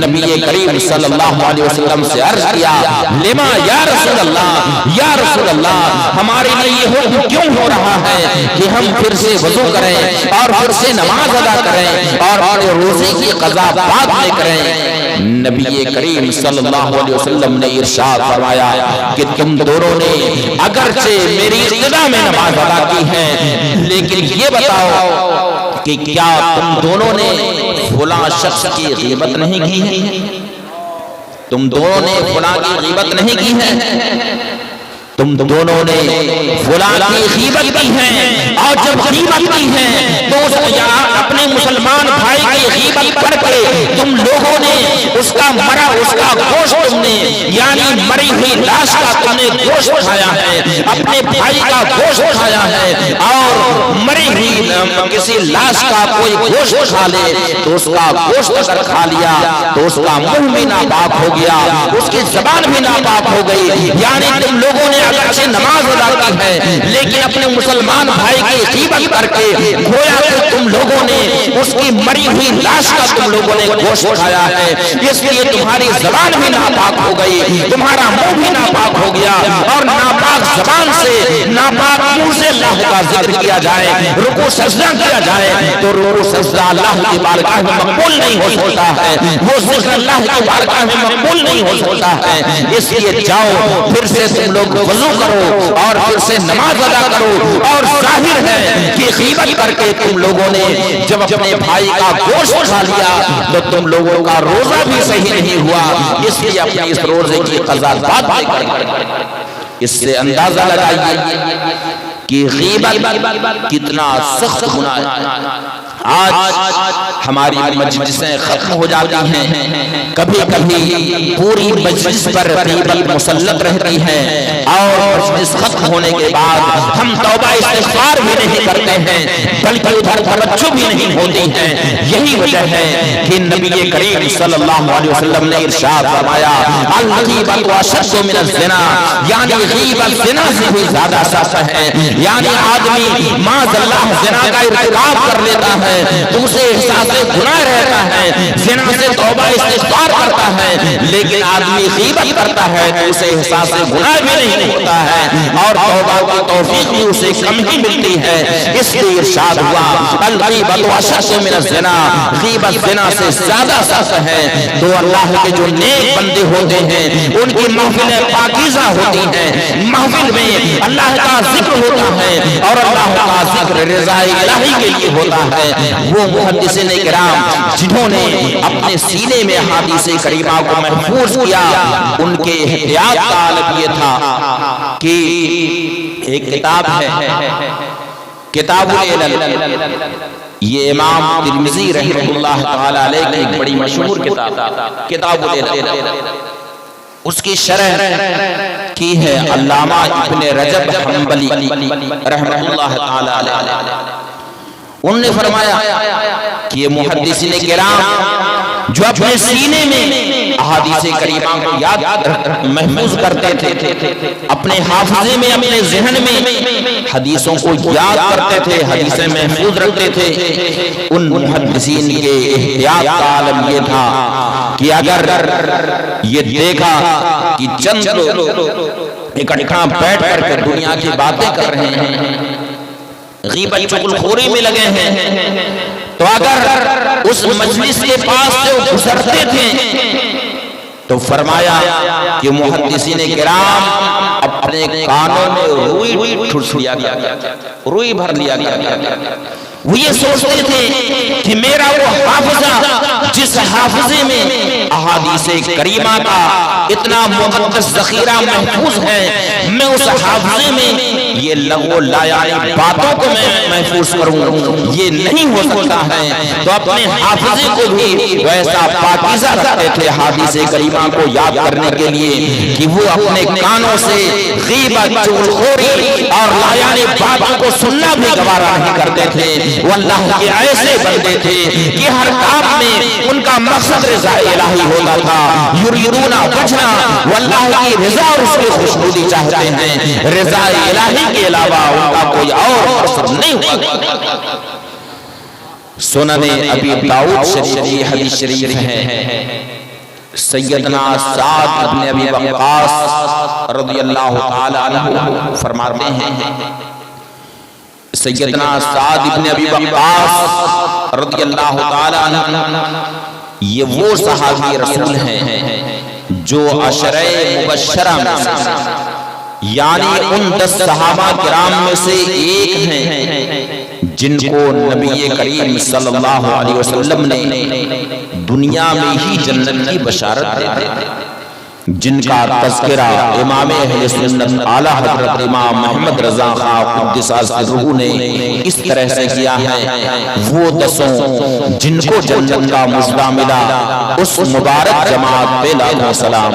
نبی کریم صلی اللہ علیہ وسلم سے عرض کیا لما یا رسول اللہ، یا رسول اللہ ہمارے لیے یہ حکم کیوں ہو رہا ہے کہ ہم پھر سے وضو کریں اور پھر سے نماز ادا کریں اور روزے کی قضا بعد میں کریں؟ نبی کریم صلی اللہ علیہ وسلم نے ارشاد فرمایا کہ تم دونوں نے اگرچہ میری اقتداء میں نماز ادا کی ہے، لیکن یہ بتاؤ کہ کیا تم دونوں نے فلاں شخص کی غیبت نہیں کی ہے؟ تم دونوں نے فلاں کی غیبت نہیں کی ہے؟ تم دونوں نے فلاں کی غیبت کی ہے، اور جب غیبت کی ہے تو اپنے مسلمان بھائی کی غیبت کر کے تم لوگوں نے اس کا گوشت تم نے یعنی مری ہوئی لاش کا تم نے گوشت کھایا ہے، اپنے بھائی کا گوشت کھایا ہے، اور مری ہوئی کسی لاش کا کوئی گوشت کھا لے تو اس کا گوشت اگر کھا لیا تو اس کا منہ بھی ناپاک ہو گیا، اس کی زبان بھی ناپاک ہو گئی۔ یعنی تم لوگوں نے اگرچہ نماز ادا کی ہے لیکن اپنے مسلمان بھائی کی غیبت کر کے گویا کہ تم لوگوں نے اس کی مری ہوئی لاش کا تم لوگوں نے گوشت کھایا ہے، اس لیے تمہاری زبان بھی ناپاک ہو گئی، تمہارا منہ بھی ناپاک ہو گیا، اور ناپاک زبان سے ناپاک منہ سے اللہ کا ذکر کیا جائے، رکوع سجدہ کیا جائے تو رکوع سجدہ اللہ کی بارگاہ میں مقبول نہیں ہو سکتا ہے، وہ ذکر اللہ کی بارگاہ میں مقبول نہیں ہو سکتا ہے۔ اس لیے جاؤ پھر سے تم لوگ وضو کرو اور پھر سے نماز ادا کرو، اور ظاہر ہے کہ غیبت کر کے تم لوگوں نے جب اپنے بھائی کا گوشت کھا لیا تو تم لوگوں کا روزہ بھی صحیح نہیں ہوا، اس لیے اپنے اس روزے کی قضا بعد میں کریں۔ اس سے اندازہ لگائیے کہ غیبت کتنا سخت گناہ ہے۔ آج ہماری مجلسیں ختم ہو جاتی ہیں، کبھی کبھی پوری مجلس پر غیبت مسلط رہتی ہے، اور مجلس ختم ہونے کے بعد ہم توبہ استغفار بھی نہیں کرتے ہیں بلکہ ادھر توجہ بھی نہیں ہوتی ہے۔ یہی وجہ ہے کہ نبی کریم صلی اللہ علیہ وسلم نے ارشاد فرمایا الغیبۃ اشد من الزنا، یعنی غیبت زنا سے بھی زیادہ سخت ہے۔ یعنی آدمی معاذ اللہ زنا کا ارتکاب کر لیتا ہے تو اسے احساس گناہ رہتا ہے، زنا سے توبہ استغفار کرتا ہے، لیکن آدمی غیبت کرتا ہے تو اسے احساس گناہ بھی نہیں ہوتا ہے، اور توبہ کی توفیق بھی اسے کم ہی ملتی ہے۔ اس لیے ارشاد ہوا الغیبۃ اشد من الزنا، غیبت زنا سے زیادہ سخت ہے۔ تو اللہ کے جو نیک بندے ہوتے ہیں ان کی محفلیں پاکیزہ ہوتی ہیں، محفل میں اللہ کا ذکر ہوتا ہے اور اللہ کا ذکر رضا الہی کے لیے ہوتا ہے۔ وہ محدثین کرام جنہوں نے اپنے سینے میں احادیث کریمہ کو محفوظ کیا، ان کے احتیاط کا عالم یہ تھا کہ ایک کتاب ہے کتاب العلل، یہ امام ترمذی رحمہ اللہ تعالی علیہ کی ایک بڑی مشہور کتاب العلل، اس کی شرح کی ہے علامہ ابن رجب حنبلی رحمہ اللہ تعالی علیہ۔ انہوں نے فرمایا کہ یہ محدثین کرام جو اپنے سینے میں احادیث کریمہ کو یاد محفوظ کرتے تھے، اپنے حافظے میں اپنے ذہن میں حدیثوں کو یاد کرتے تھے، حدیثیں محفوظ رکھتے تھے، ان محدثین کے احتیاط کا عالم یہ تھا کہ اگر یہ دیکھا کہ چند لوگ اکٹھا بیٹھ کر کے دنیا کی باتیں کر رہے ہیں، غیبت چغلخوری میں لگے ہیں، تو اگر اس مجلس کے پاس سے وہ گزرتے تھے تو فرمایا کہ محدثین کرام اپنے کانوں میں روئی ٹھوس لیا گیا، روئی بھر لیا گیا، وہ یہ سوچتے تھے کہ میرا وہ حافظہ جس حافظے میں احادیث کریمہ کا اتنا مقدس ذخیرہ محفوظ ہے، میں اس حافظے میں یہ لغو لایعانی باتوں کو میں محفوظ کروں، یہ نہیں ہو سکتا ہے۔ تو اپنے حافظے کو بھی ویسا پاکیزہ رکھتے تھے حدیث کریمہ کو یاد کرنے کے لیے کہ وہ اپنے کانوں سے غیبت، چغلخوری اور لایعانی باتوں کو سننا بھی گوارا نہیں کرتے تھے۔ وہ اللہ کے ایسے بندے تھے کہ ہر کام میں ان کا مقصد رضا الہی ہوتا تھا۔ یریدون وجہ، وہ اللہ کی رضا اور اس کی خوشنودی چاہتے ہیں، رضا الہی کے علاوہ ان کا کوئی اور مقصد نہیں ہوتا۔ سنن ابی داؤد شریف کی حدیث شریف ہے، سیدنا سعد ابن ابی وقاص رضی اللہ تعالی عنہ فرماتے ہیں، سیدنا سعد ابن ابی وقاص رضی اللہ تعالی عنہ یہ وہ صحابی رسول ہیں جو عشرہ مبشرہ میں سے، یعنی ان 10 صحابہ کرام میں سے ایک ہیں جن کو نبی کریم صلی اللہ علیہ وسلم نے دنیا میں ہی جنت کی بشارت دے دی، جن کا تذکرہ امام اہل سنت اعلیٰ حضرت امام محمد رضا خان قدس سرہ نے اس طرح سے کیا ہے۔ وہ 10 جن کو جنت کا مژدہ ملا، اس مبارک جماعت پہ لاکھوں سلام۔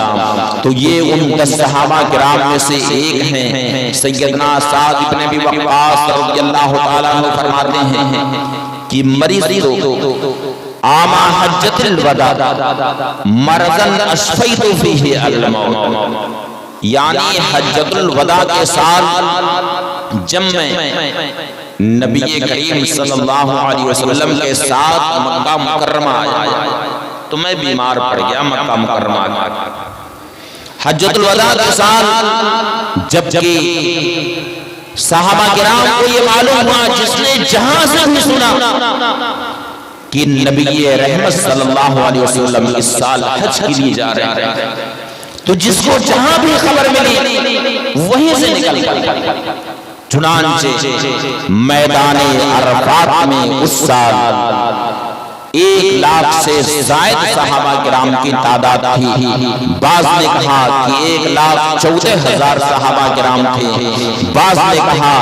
تو یہ ان 10 صحابہ کرام میں سے ایک ہیں۔ سیدنا سعد ابن ابی وقاص رضی اللہ تعالیٰ عنہ فرماتے ہیں کہ مریض تو آما حجت الوداع مرضن اشفیت فیہ الموت، یعنی حجت الوداع کے ساتھ جب میں نبی کریم صلی اللہ علیہ وسلم کے ساتھ مکہ مکرمہ آیا تو میں بیمار پڑ گیا مکہ مکرمہ آیا۔ حجت الوداع کے ساتھ جبکہ صحابہ کرام کو یہ معلوم ہوا، جس نے جہاں سے بھی سنا کہ نبی رحمت صلی اللہ علیہ وسلم اس سال حج کے لیے جا رہے ہیں، تو جس کو جہاں بھی خبر ملی وہیں سے نکل گیا۔ چنانچہ میدان عرفات میں اس سال 1,00,000 سے زائد صحابہ کرام کی تعداد تھی۔ بعض نے کہا کہ 1,14,000 صحابہ کرام تھے، بعض نے کہا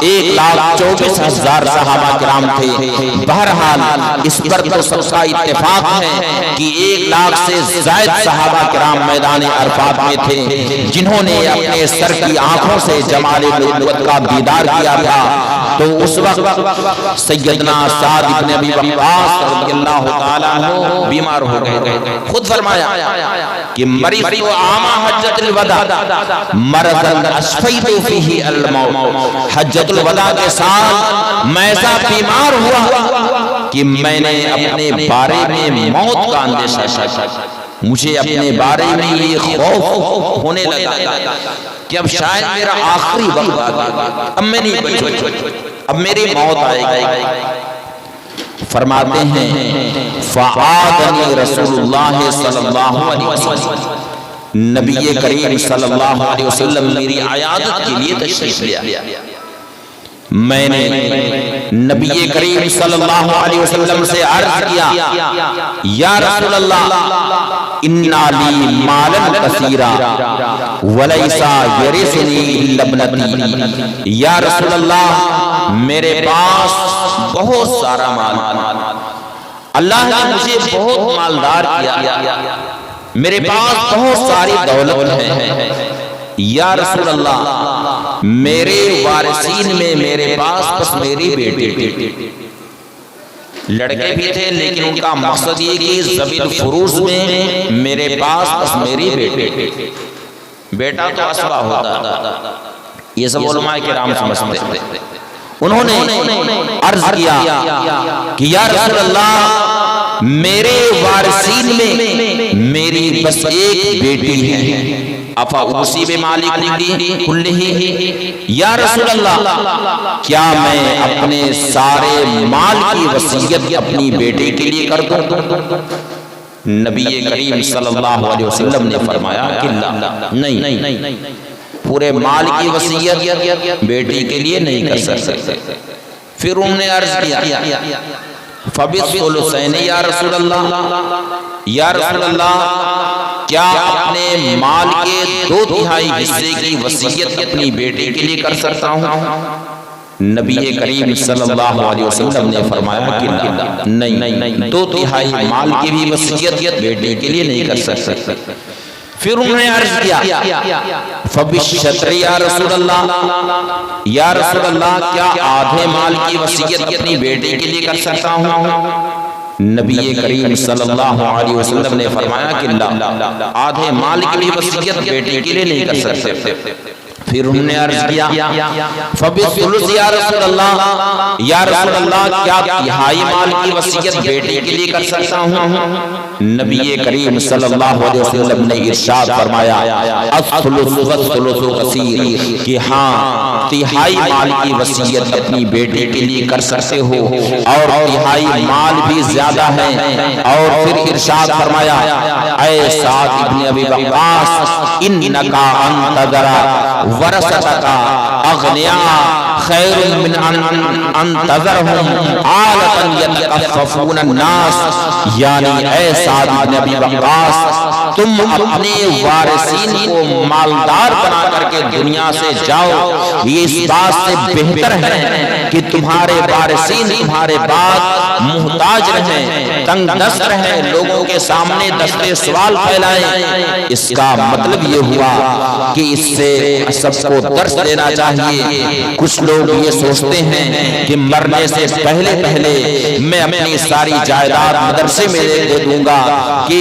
1,24,000 صحابہ کرام تھے۔ بہرحال اس پر تو سب کا اتفاق ہے کہ 1,00,000 سے زائد صحابہ کرام میدان عرفات میں تھے، جنہوں نے اپنے سر کی آنکھوں سے جمال نبوت کا دیدار کیا تھا۔ تو اس وقت سیدنا سعد ابن ابی وقاص رضی اللہ تعالیٰ عنہ بیمار ہو گئے۔ خود فرمایا کہ مریض عاما حجت الوداع مرضن اشفیت فیہ الموت، حجت الوداع کے ساتھ میں ایسا بیمار ہوا کہ میں نے اپنے بارے میں موت کا اندیشہ، مجھے اپنے بارے میں یہ خوف ہونے لگا کہ اب شاید میرا آخری وقت آ گیا، اب میں نہیں بچوں، اب میری موت آئے گی۔ فرماتے ہیں فعادنی رسول اللہ صلی اللہ علیہ وسلم، نبی کریم صلی اللہ علیہ وسلم میری عیادت کے لیے تشریف لے آیا۔ میں نے نبی کریم صلی اللہ علیہ وسلم سے عرض کیا، یا رسول اللہ انا لی مالا کثیرا ولیسا یرثنی الا ابنتی، یا رسول اللہ میرے پاس بہت سارا مال، اللہ نے مجھے بہت مالدار کیا، میرے پاس بہت ساری دولت ہے، یا رسول اللہ میرے وارثین میں میرے پاس بس میری بیٹی، لڑکے بھی تھے لیکن ان کا مقصد یہ کہ ذوی الفروض میں میرے پاس بس میری بیٹی، بیٹا تو اسبہ ہوتا، یہ سب علماء کرام سمجھتے تھے۔ انہوں نے عرض کیا کہ یا رسول اللہ میرے وارثین میں میری بس ایک بیٹی ہے، افا اسی بے مالی کلہ، یا رسول اللہ کیا میں اپنے سارے مال کی وصیت اپنی بیٹے کے لیے کر دوں؟ نبی کریم صلی اللہ علیہ وسلم نے فرمایا کہ نہیں، پورے مال کی وصیت بیٹی کے لیے نہیں کر سکتے۔ پھر انہوں نے عرض کیا فبالثلثین یا رسول اللہ، یا رسول اللہ کیا اپنے مال کے 2/3 حصے کی وصیت اپنی بیٹی کے لیے کر سکتا ہوں؟ نبی کریم صلی اللہ علیہ وسلم نے فرمایا کہ نہیں، 2/3 مال کی بھی وصیت بیٹی کے لیے نہیں کر سکتے۔ پھر انہوں نے عرض کیا فبالشطر یا رسول اللہ، یا رسول اللہ کیا آدھے مال کی وصیت اپنی بیٹی کے لیے کر سکتا ہوں؟ نبی کریم صلی اللہ علیہ وسلم نے فرمایا کہ لا، آدھے مال کی بھی وصیت بیٹی کے لیے نہیں کر سکتے۔ پھر انہوں نے عرض کیا فبالثلث یا رسول اللہ، یا رسول اللہ کیا 1/3 مال کی وصیت بیٹی کے لیے کر سکتا ہوں؟ نبی کریم صلی اللہ علیہ وسلم نے ارشاد فرمایا الثلث والثلث کثیر، کہ ہاں 1/3 مال کی وصیت اپنی بیٹی کے لیے کر سکتے ہو، اور 1/3 مال بھی زیادہ ہے۔ اور پھر ارشاد فرمایا اے سعد ابن ابی وقاص انکا ان تذر ورثتک اغنیاء خیر من ان تذرهم عالة یتکففون الناس، یعنی اے سعد بن ابی وقاص تم اپنے وارثین کو مالدار بنا کر کے دنیا سے جاؤ، یہ اس بات سے بہتر ہے کہ تمہارے وارثین تمہارے بعد محتاج رہیں، تنگ دست رہیں، لوگوں کے سامنے دستے سوال پھیلائیں۔ اس کا مطلب یہ ہوا کہ اس سے سب کو درس دینا چاہیے۔ کچھ لوگ یہ سوچتے ہیں کہ مرنے سے پہلے میں اپنی ساری جائیداد مدرسے میں دے دوں گا، کہ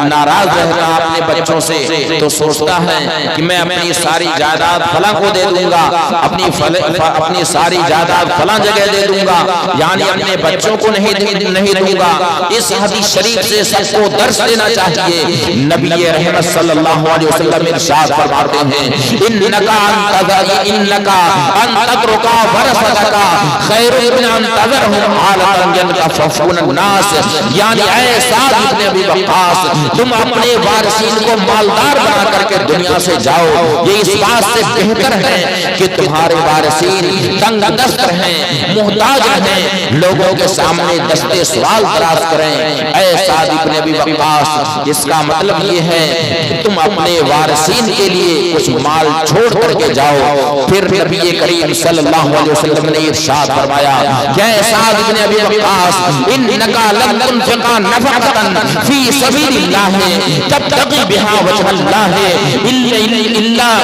ناراض رہتا اپنے بچوں سے تو سوچتا ہے کہ میں اپنی ساری جائیداد فلاں کو دے دوں گا، اپنی ساری جائیداد فلاں جگہ دے دوں گا، یعنی اپنے بچوں کو نہیں دوں گا۔ اس حدیث شریف سے سب کو درس دینا چاہیے۔ نبی رحمت صلی اللہ علیہ وسلم ارشاد فرماتے ہیں انکا ان تترکا ورثتک خیر من ان تذرهم عالة یتکففون الناس، یعنی اے سعد ابن ابی وقاص تم اپنے وارثین کو مالدار بنا کر کے دنیا سے جاؤ، یہ اس بات سے بہتر ہے کہ تمہارے وارثین تنگ دست رہیں، محتاج رہیں، لوگوں کے سامنے دستے سوال دراز کریں۔ اے سعد ابن ابی وقاص اس کا مطلب یہ ہے کہ تم اپنے وارثین کے لیے کچھ مال چھوڑ کر کے جاؤ۔ پھر نبی کریم صلی اللہ علیہ وسلم نے ارشاد فرمایا اے سعد ابن ابی وقاص انکا لن تنفق نفقۃ فی سبیل اللہ تبتغی بها وجہ اللہ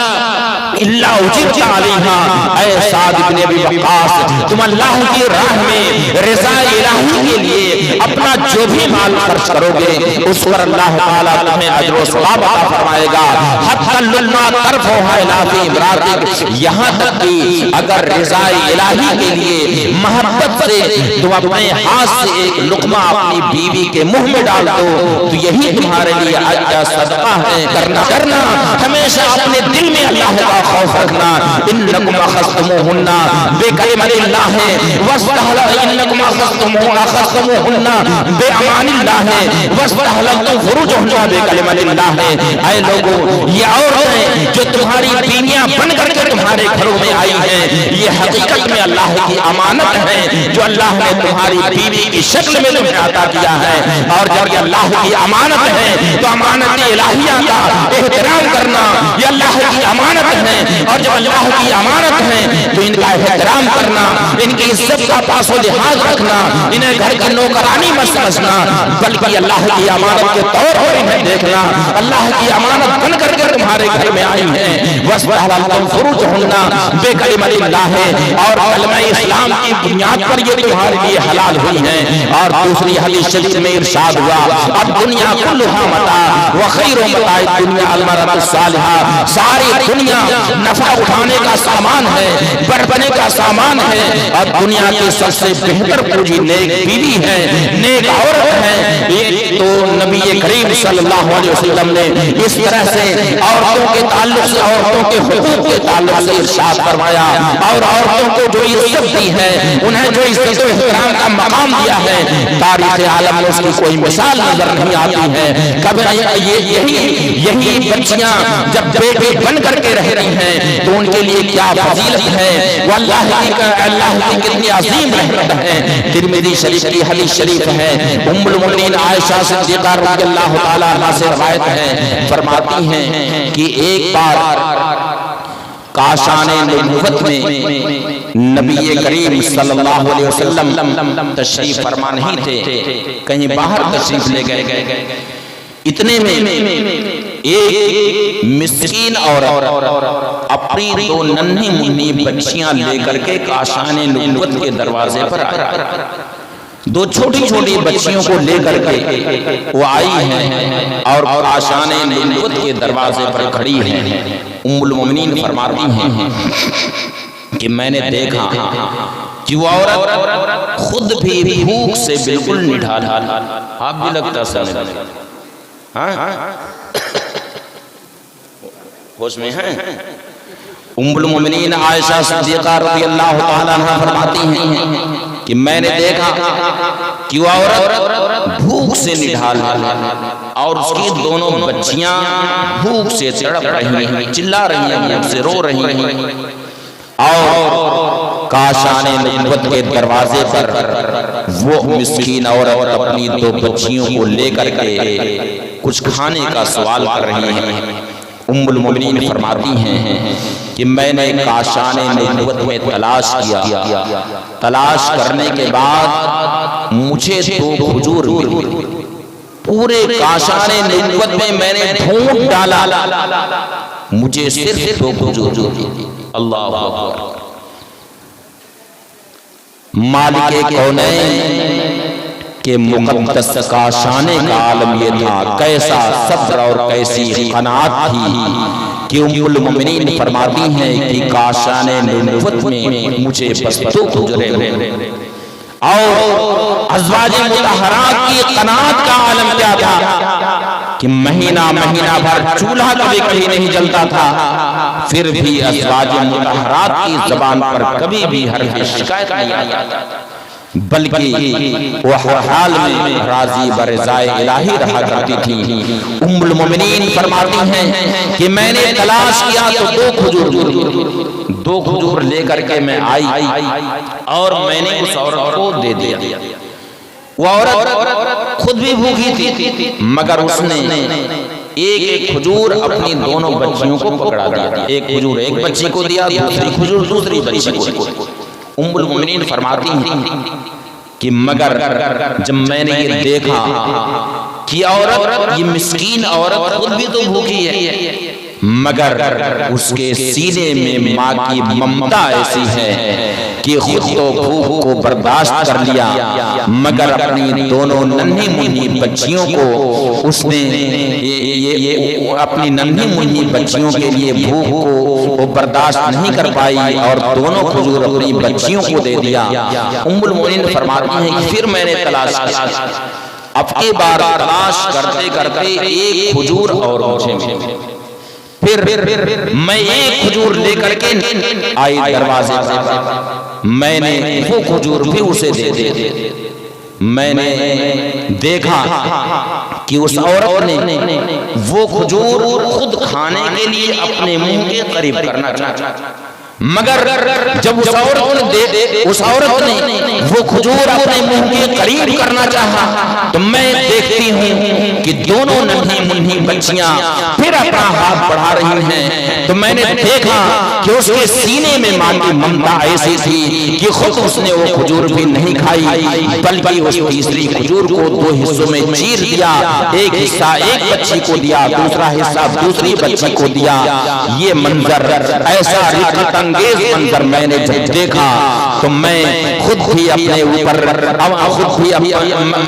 الا اجرت علیہا۔ اے سعد ابن ابی وقاص تم اللہ کی راہ میں رضا الہی کے لیے اپنا جو بھی مال خرچ کرو گے اس پر اللہ تعالیٰ تمہیں اجر و ثواب عطا فرمائے گا، حتی لما ترفعها الی فی امرأتک، یہاں تک کہ اگر رضا الہی کے لیے محبت سے تم اپنے ہاتھ سے ایک لقمہ اپنی بیوی کے منہ میں ڈال دو تو یہی تمہارے لیے اجر صدقہ ہے۔ کرنا ہمیشہ اپنے دل میں اللہ کا خوف رکھنا۔ انکم اخذتموہن بکلمۃ اللہ انکم اخذتموہن بامان اللہ واستحللتم فروجہن بکلمۃ اللہ۔ اے لوگوں یہ عورتیں جو تمہاری بیویاں بن کر کے تمہارے گھروں میں آئی ہیں یہ حقیقت میں اللہ کی امانت ہے جو اللہ نے تمہاری بیوی کی شکل میں تمہیں عطا کیا ہے، اور جب یہ اللہ کی امانت ہے تو امانت الہیہ کا احترام کرنا یہ اللہ کی امانت ہے، اور جب اللہ کی امانت ہے تو ان کا احترام کرنا، ان کی عزت کا پاس و لحاظ رکھنا، انہیں گھر کی نوکرانی مت سمجھنا بلکہ اللہ کی امانت کے طور پر انہیں دیکھنا۔ اللہ کی امانت بن کر کے تمہارے گھر میں آئی ہیں، واستحللتم فروجہن بکلمۃ اللہ، اور کلمہ اسلام کی بنیاد پر یہ تمہارے لیے حلال ہوئی ہیں۔ اور دوسری حدیث شریف میں ارشاد ہوا اب دنیا کلھا متاع وخیر متاع الدنیا المرأۃ الصالحہ، ساری دنیا نفع اٹھانے کا سامان ہے، بڑھنے کا سامان ہے، اور دنیا کی سب سے بہتر پونجی نیک بیوی ہے، نیک عورت ہے۔ تو نبی کریم صلی اللہ علیہ وسلم نے اس طرح سے عورتوں کے تعلق سے، عورتوں کے حقوق کے تعلق سے ارشاد فرمایا، اور عورتوں کو جو عزت دی ہے، انہیں جو عزت و احترام کا مقام دیا ہے، تاریخ عالم میں اس کی کوئی مثال نظر نہیں آتی ہے۔ کبھی یہی بچیاں جب بیٹے بن کر کے رہتی رہی ہیں تو ان کے لیے کیا فضیلت ہے، وہ اللہ کی کتنی عظیم رحمت ہے۔ ترمذی شریف کی حدیث شریف ہے، ام المؤمنین عائشہ صدیقہ رضی اللہ تعالیٰ عنہا سے روایت ہے، فرماتی ہیں کہ ایک بار کاشان نبوت میں نبی کریم صلی اللہ علیہ وسلم تشریف فرما نہیں تھے، کہیں باہر تشریف لے گئے، اتنے میں ایک مسکین عورت اپنی دو ننھی منھی بچیاں لے کر کے کاشان نبوت کے دروازے پر آئی، دو چھوٹی چھوٹی بچیوں کو لے کر کے وہ آئی ہیں اور کاشان نبوت کے دروازے پر کھڑی ہیں۔ ام المؤمنین فرماتی ہیں کہ میں نے دیکھا کہ وہ عورت خود بھی بھوک سے بالکل نڈھال، آپ بھی لگتا سمجھ ہوش میں ہیں۔ ام المؤمنین عائشہ صدیقہ رضی اللہ تعالیٰ عنہا فرماتی ہیں کہ میں نے دیکھا کہ وہ عورت بھوک سے نڈھال اور اس کی دونوں بچیاں بھوک سے تڑپ رہی ہیں، چلا رہی ہیں، بھوک سے رو رہی ہیں، اور کاشان نبوت کے دروازے پر وہ مسکین عورت اپنی دو بچیوں کو لے کر کے کچھ کھانے کا سوال کر رہی ہیں۔ ام المؤمنین فرماتی ہیں کہ میں نے کاشان نبوت میں تلاش کیا، تلاش کرنے کے بعد مجھے دو کھجور ملی، پورے کاشان نبوت میں نے ڈھونڈ ڈالا، مجھے صرف دو کھجور ملی۔ اللہ اکبر۔ مالک کونین کہ مقدس کاشان کا عالم یہ تھا، کیسا صبر اور کیسی قناعت تھی کہ ام المؤمنین فرماتی ہیں کہ کاشان نبوت میں مجھے بس دو کھجوریں ملیں، اور ازواج مطہرات کی قناعت کا عالم کیا تھا کہ مہینہ بھر چولہا کبھی نہیں جلتا تھا، پھر بھی ازواج مطہرات کی زبان پر کبھی بھی حرف شکایت نہیں آیا، بلکہ وہ ہر حال میں راضی برضائے الہی رہا کرتی تھی۔ ام المؤمنین فرماتی ہیں کہ میں نے تلاش کیا تو دو کھجور لے کر کے میں آئی اور میں نے اس عورت کو دے دیا۔ وہ عورت خود بھی بھوکی تھی، مگر اس نے ایک کھجور اپنی دونوں بچیوں کو پکڑا دیا، ایک کھجور ایک بچی کو دیا، دوسری کھجور دوسری بچی کو دیا۔ ام المؤمنین فرماتی ہیں کہ مگر جب میں نے یہ دیکھا کہ عورت، یہ مسکین عورت خود بھی تو بھوکی ہے، مگر اس کے سینے میں ماں کی ممتا ایسی ہے کہ خود تو بھوک کو برداشت کر لیا، مگر اپنی دونوں ننھی منھی بچیوں کو اس نے اپنی ننھی منھی بچیوں کے لیے بھوک کو وہ برداشت نہیں کر پائی اور دونوں کھجور اپنی بچیوں کو دے دیا۔ ام المؤمنین فرماتی ہیں کہ پھر میں نے تلاش کیا، اب کی بار تلاش کرتے کرتے ایک کھجور اور مجھے ملی، پھر میں ایک کھجور لے کر کے آئی دروازے پر، میں نے وہ کھجور بھی اسے دے دے، میں نے دیکھا کہ اس عورت نے وہ کھجور خود کھانے کے لیے اپنے منہ کے قریب کرنا چاہا، مگر جب اس عورت نے وہ کھجور اپنے منہ کے قریب کرنا چاہا تو میں دیکھتی ہوں کہ دونوں ننھی منھی بچیاں پھر اپنا ہاتھ بڑھا رہی ہیں، تو میں نے دیکھا کہ اس کے سینے میں ماں کی ممتا ایسی تھی کہ خود اس نے وہ کھجور بھی نہیں کھائی، بلکہ اس تیسری کھجور کو دو حصوں میں چیر دیا، ایک حصہ ایک بچی کو دیا، دوسرا حصہ دوسری بچی کو دیا۔ یہ منظر ایسا رقت انگیز منظر میں نے جب دیکھا تو میں خود بھی اپنے اوپر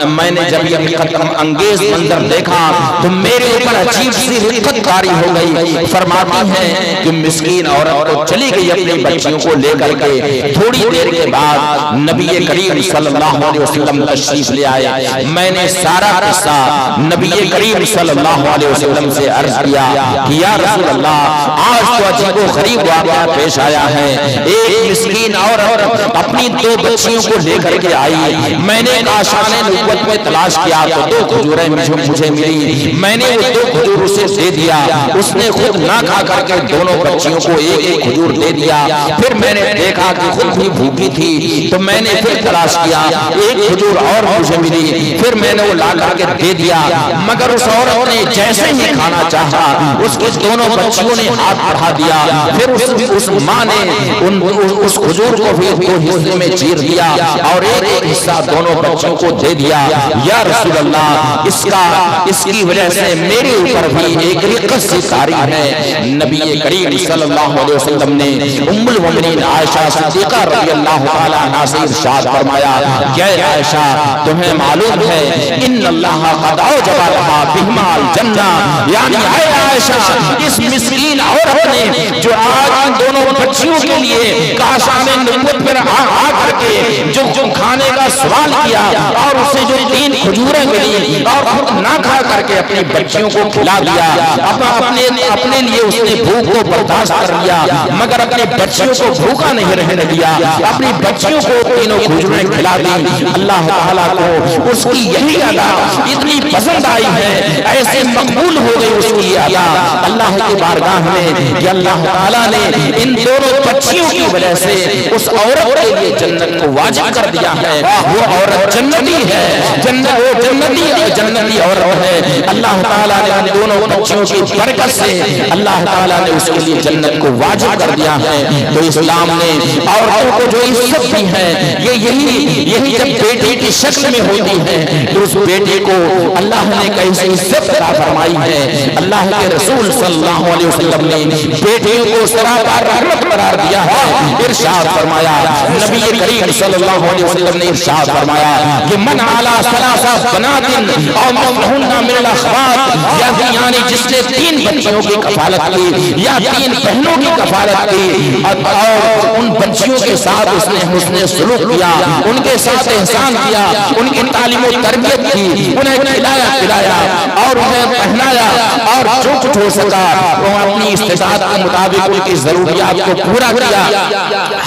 میں نے جب یہ رقت انگیز منظر دیکھا تو میرے اوپر عجیب سی رقت طاری ہو گئی۔ فرماتی ہیں کہ مسکین عورت تو چلی گئی اپنی بچیوں کو لے کر کے، تھوڑی دیر کے بعد نبی کریم صلی اللہ علیہ وسلم تشریف لے آئے، میں نے سارا قصہ نبی کریم صلی اللہ علیہ وسلم سے عرض کیا کہ یا رسول اللہ آج تو عجیب و غریب واقعہ پیش آیا ہے، ایک مسکین عورت اپنی دو بچیاں بچیوں کو لے کر کے آئی، میں نے کاشان نبوت میں تلاش کیا تو 2 کھجوریں مجھے ملی، میں نے وہ 2 کھجور اسے دے دیا، اس نے خود نہ کھا کر کے دونوں بچیوں کو ایک کھجور دے دیا۔ پھر میں نے دیکھا کہ خود بھی بھوکی تھی تو میں نے پھر تلاش کیا، ایک کھجور اور مجھے ملی، پھر میں نے وہ لا کر کے دے دیا، مگر اس عورت نے جیسے ہی کھانا چاہا اس کے دونوں بچیوں نے ہاتھ بڑھا دیا، پھر اس ماں نے اس کھجور کو بھی 2 حصے میں چیر دیا اور ایک حصہ دونوں بچوں کو دے دیا۔ یا رسول اللہ، اس کی وجہ سے میرے اوپر بھی ایک رقت سی طاری ہے۔ نبی کریم صلی اللہ علیہ وسلم نے ام المؤمنین عائشہ صدیقہ رضی اللہ تعالی عنہا سے ارشاد فرمایا کہ اے عائشہ، تمہیں معلوم ہے ان اللہ قد اوجب لها بهما الجنہ، یعنی اے عائشہ، اس مسکین عورت نے جو آج ان دونوں بچیوں کے لیے کاشان نبوت پر آ کر کے جو کھانے کا سوال کیا اور اسے جو 3 کھجوریں ملی اور خود نہ کھا کر کے اپنی بچیوں کو کھلا دیا، اپنے لیے اس نے بھوک کو برداشت کر لیا مگر اپنے بچیوں کو بھوکا نہیں رہنے دیا، اپنی بچیوں کو 3 کھجوریں کھلا دی۔ اللہ تعالیٰ کو اس کی یہی ادا اتنی پسند آئی ہے، ایسے مقبول ہو گئی اس کی ادا اللہ کی بارگاہ میں کہ اللہ تعالیٰ نے ان دونوں بچیوں کی وجہ سے اس عورت کے لیے جنت کو واجب کر دیا ہے۔ وہ عورت جنتی ہے، وہ جنتی عورت ہے۔ اللہ تعالیٰ نے ان دونوں بچیوں کی برکت سے اللہ تعالیٰ نے اس کے لیے جنت کو واجب کر دیا ہے۔ تو اسلام نے عورتوں کو جو عزت دی ہے، یہی جب بیٹی کی شکل میں ہوتی ہے تو اس بیٹی کو اللہ نے کیسی عزت عطا فرمائی ہے۔ اللہ کے رسول صلی اللہ علیہ وسلم نے بیٹیوں کو سراپا رحمت قرار دیا ہے۔ ارشاد فرمایا، نبی کریم صلی اللہ علیہ وسلم نے ارشاد فرمایا کہ من علی ثلاثہ بنات او مثلہن من الاخوات، یعنی جس نے 3 بچیوں کی کفالت کی یا 3 بہنوں کی کفالت کی اور ان بچیوں کے ساتھ اس نے حسن سلوک کیا، ان کے ساتھ احسان کیا، ان کی تعلیم و تربیت کی، انہیں کھلایا پلایا اور انہیں پہنایا اور جو کچھ ہو سکا وہ اپنی استطاعت کے مطابق ان کی ضروریات کو پورا کیا،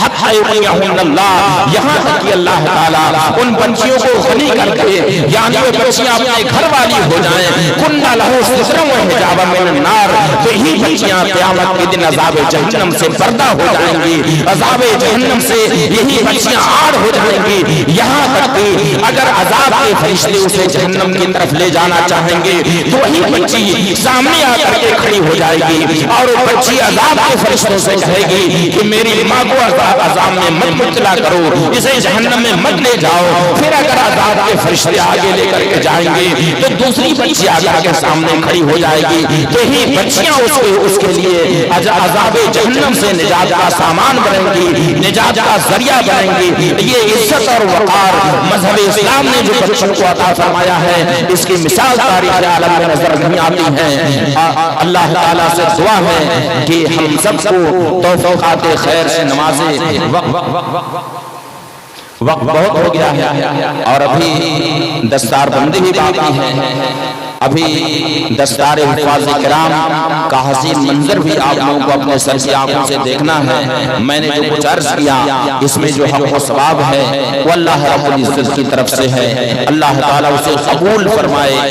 حتی یغنیہن اللہ، یہاں تک کہ اللہ تعالیٰ ان بچیوں کو غنی کر کے یعنی وہ بچیاں اپنے گھر والی ہو جائیں، کننا لہو سترا و حجابا من النار، تو ہی بچیاں قیامت کے دن عذاب جہنم سے پردہ ہو جائیں گی، عذاب جہنم سے یہی بچیاں آڑ ہو جائیں گی، یہاں تک کہ اگر عذاب کے فرشتے اسے جہنم کی طرف لے جانا چاہیں گے تو وہی بچی سامنے آ کر کے کھڑی ہو جائے گی اور وہ بچی عذاب کے فرشتوں سے کہے گی کہ میری ماں کو عذاب میں مت مبتلا کرو، اسے جہنم میں مت لے جاؤ۔ پھر اگر عذاب کے فرشتے آگے لے کر کے جائیں گے تو دوسری بچی آگے کے سامنے کھڑی ہو جائے گی، تو ہی بچیاں اس کے لیے عذاب جہنم سے نجات کا سامان بنیں گی، نجات کا ذریعہ بنیں گی۔ یہ عزت اور وقار مذہب اسلام نے جو بچوں کو عطا فرمایا ہے، اس کی مثال تاریخ عالم میں نظر نہیں آتی ہے۔ اللہ تعالیٰ سے دعا ہے کہ ہم سب کو توفیقات خیر سے نوازے۔ وقت بہت ہو گیا ہے اور ابھی دستار بندی بھی باقی ہے، ابھی دستار حفاظ کرام کا حسین منظر بھی آپ لوگوں کو اپنے سر کی آنکھوں سے دیکھنا ہے۔ میں نے جو کچھ عرض کیا اس میں جو حق و ثواب ہے وہ اللہ رب العزت کی طرف سے ہے، اللہ تعالیٰ اسے قبول فرمائے۔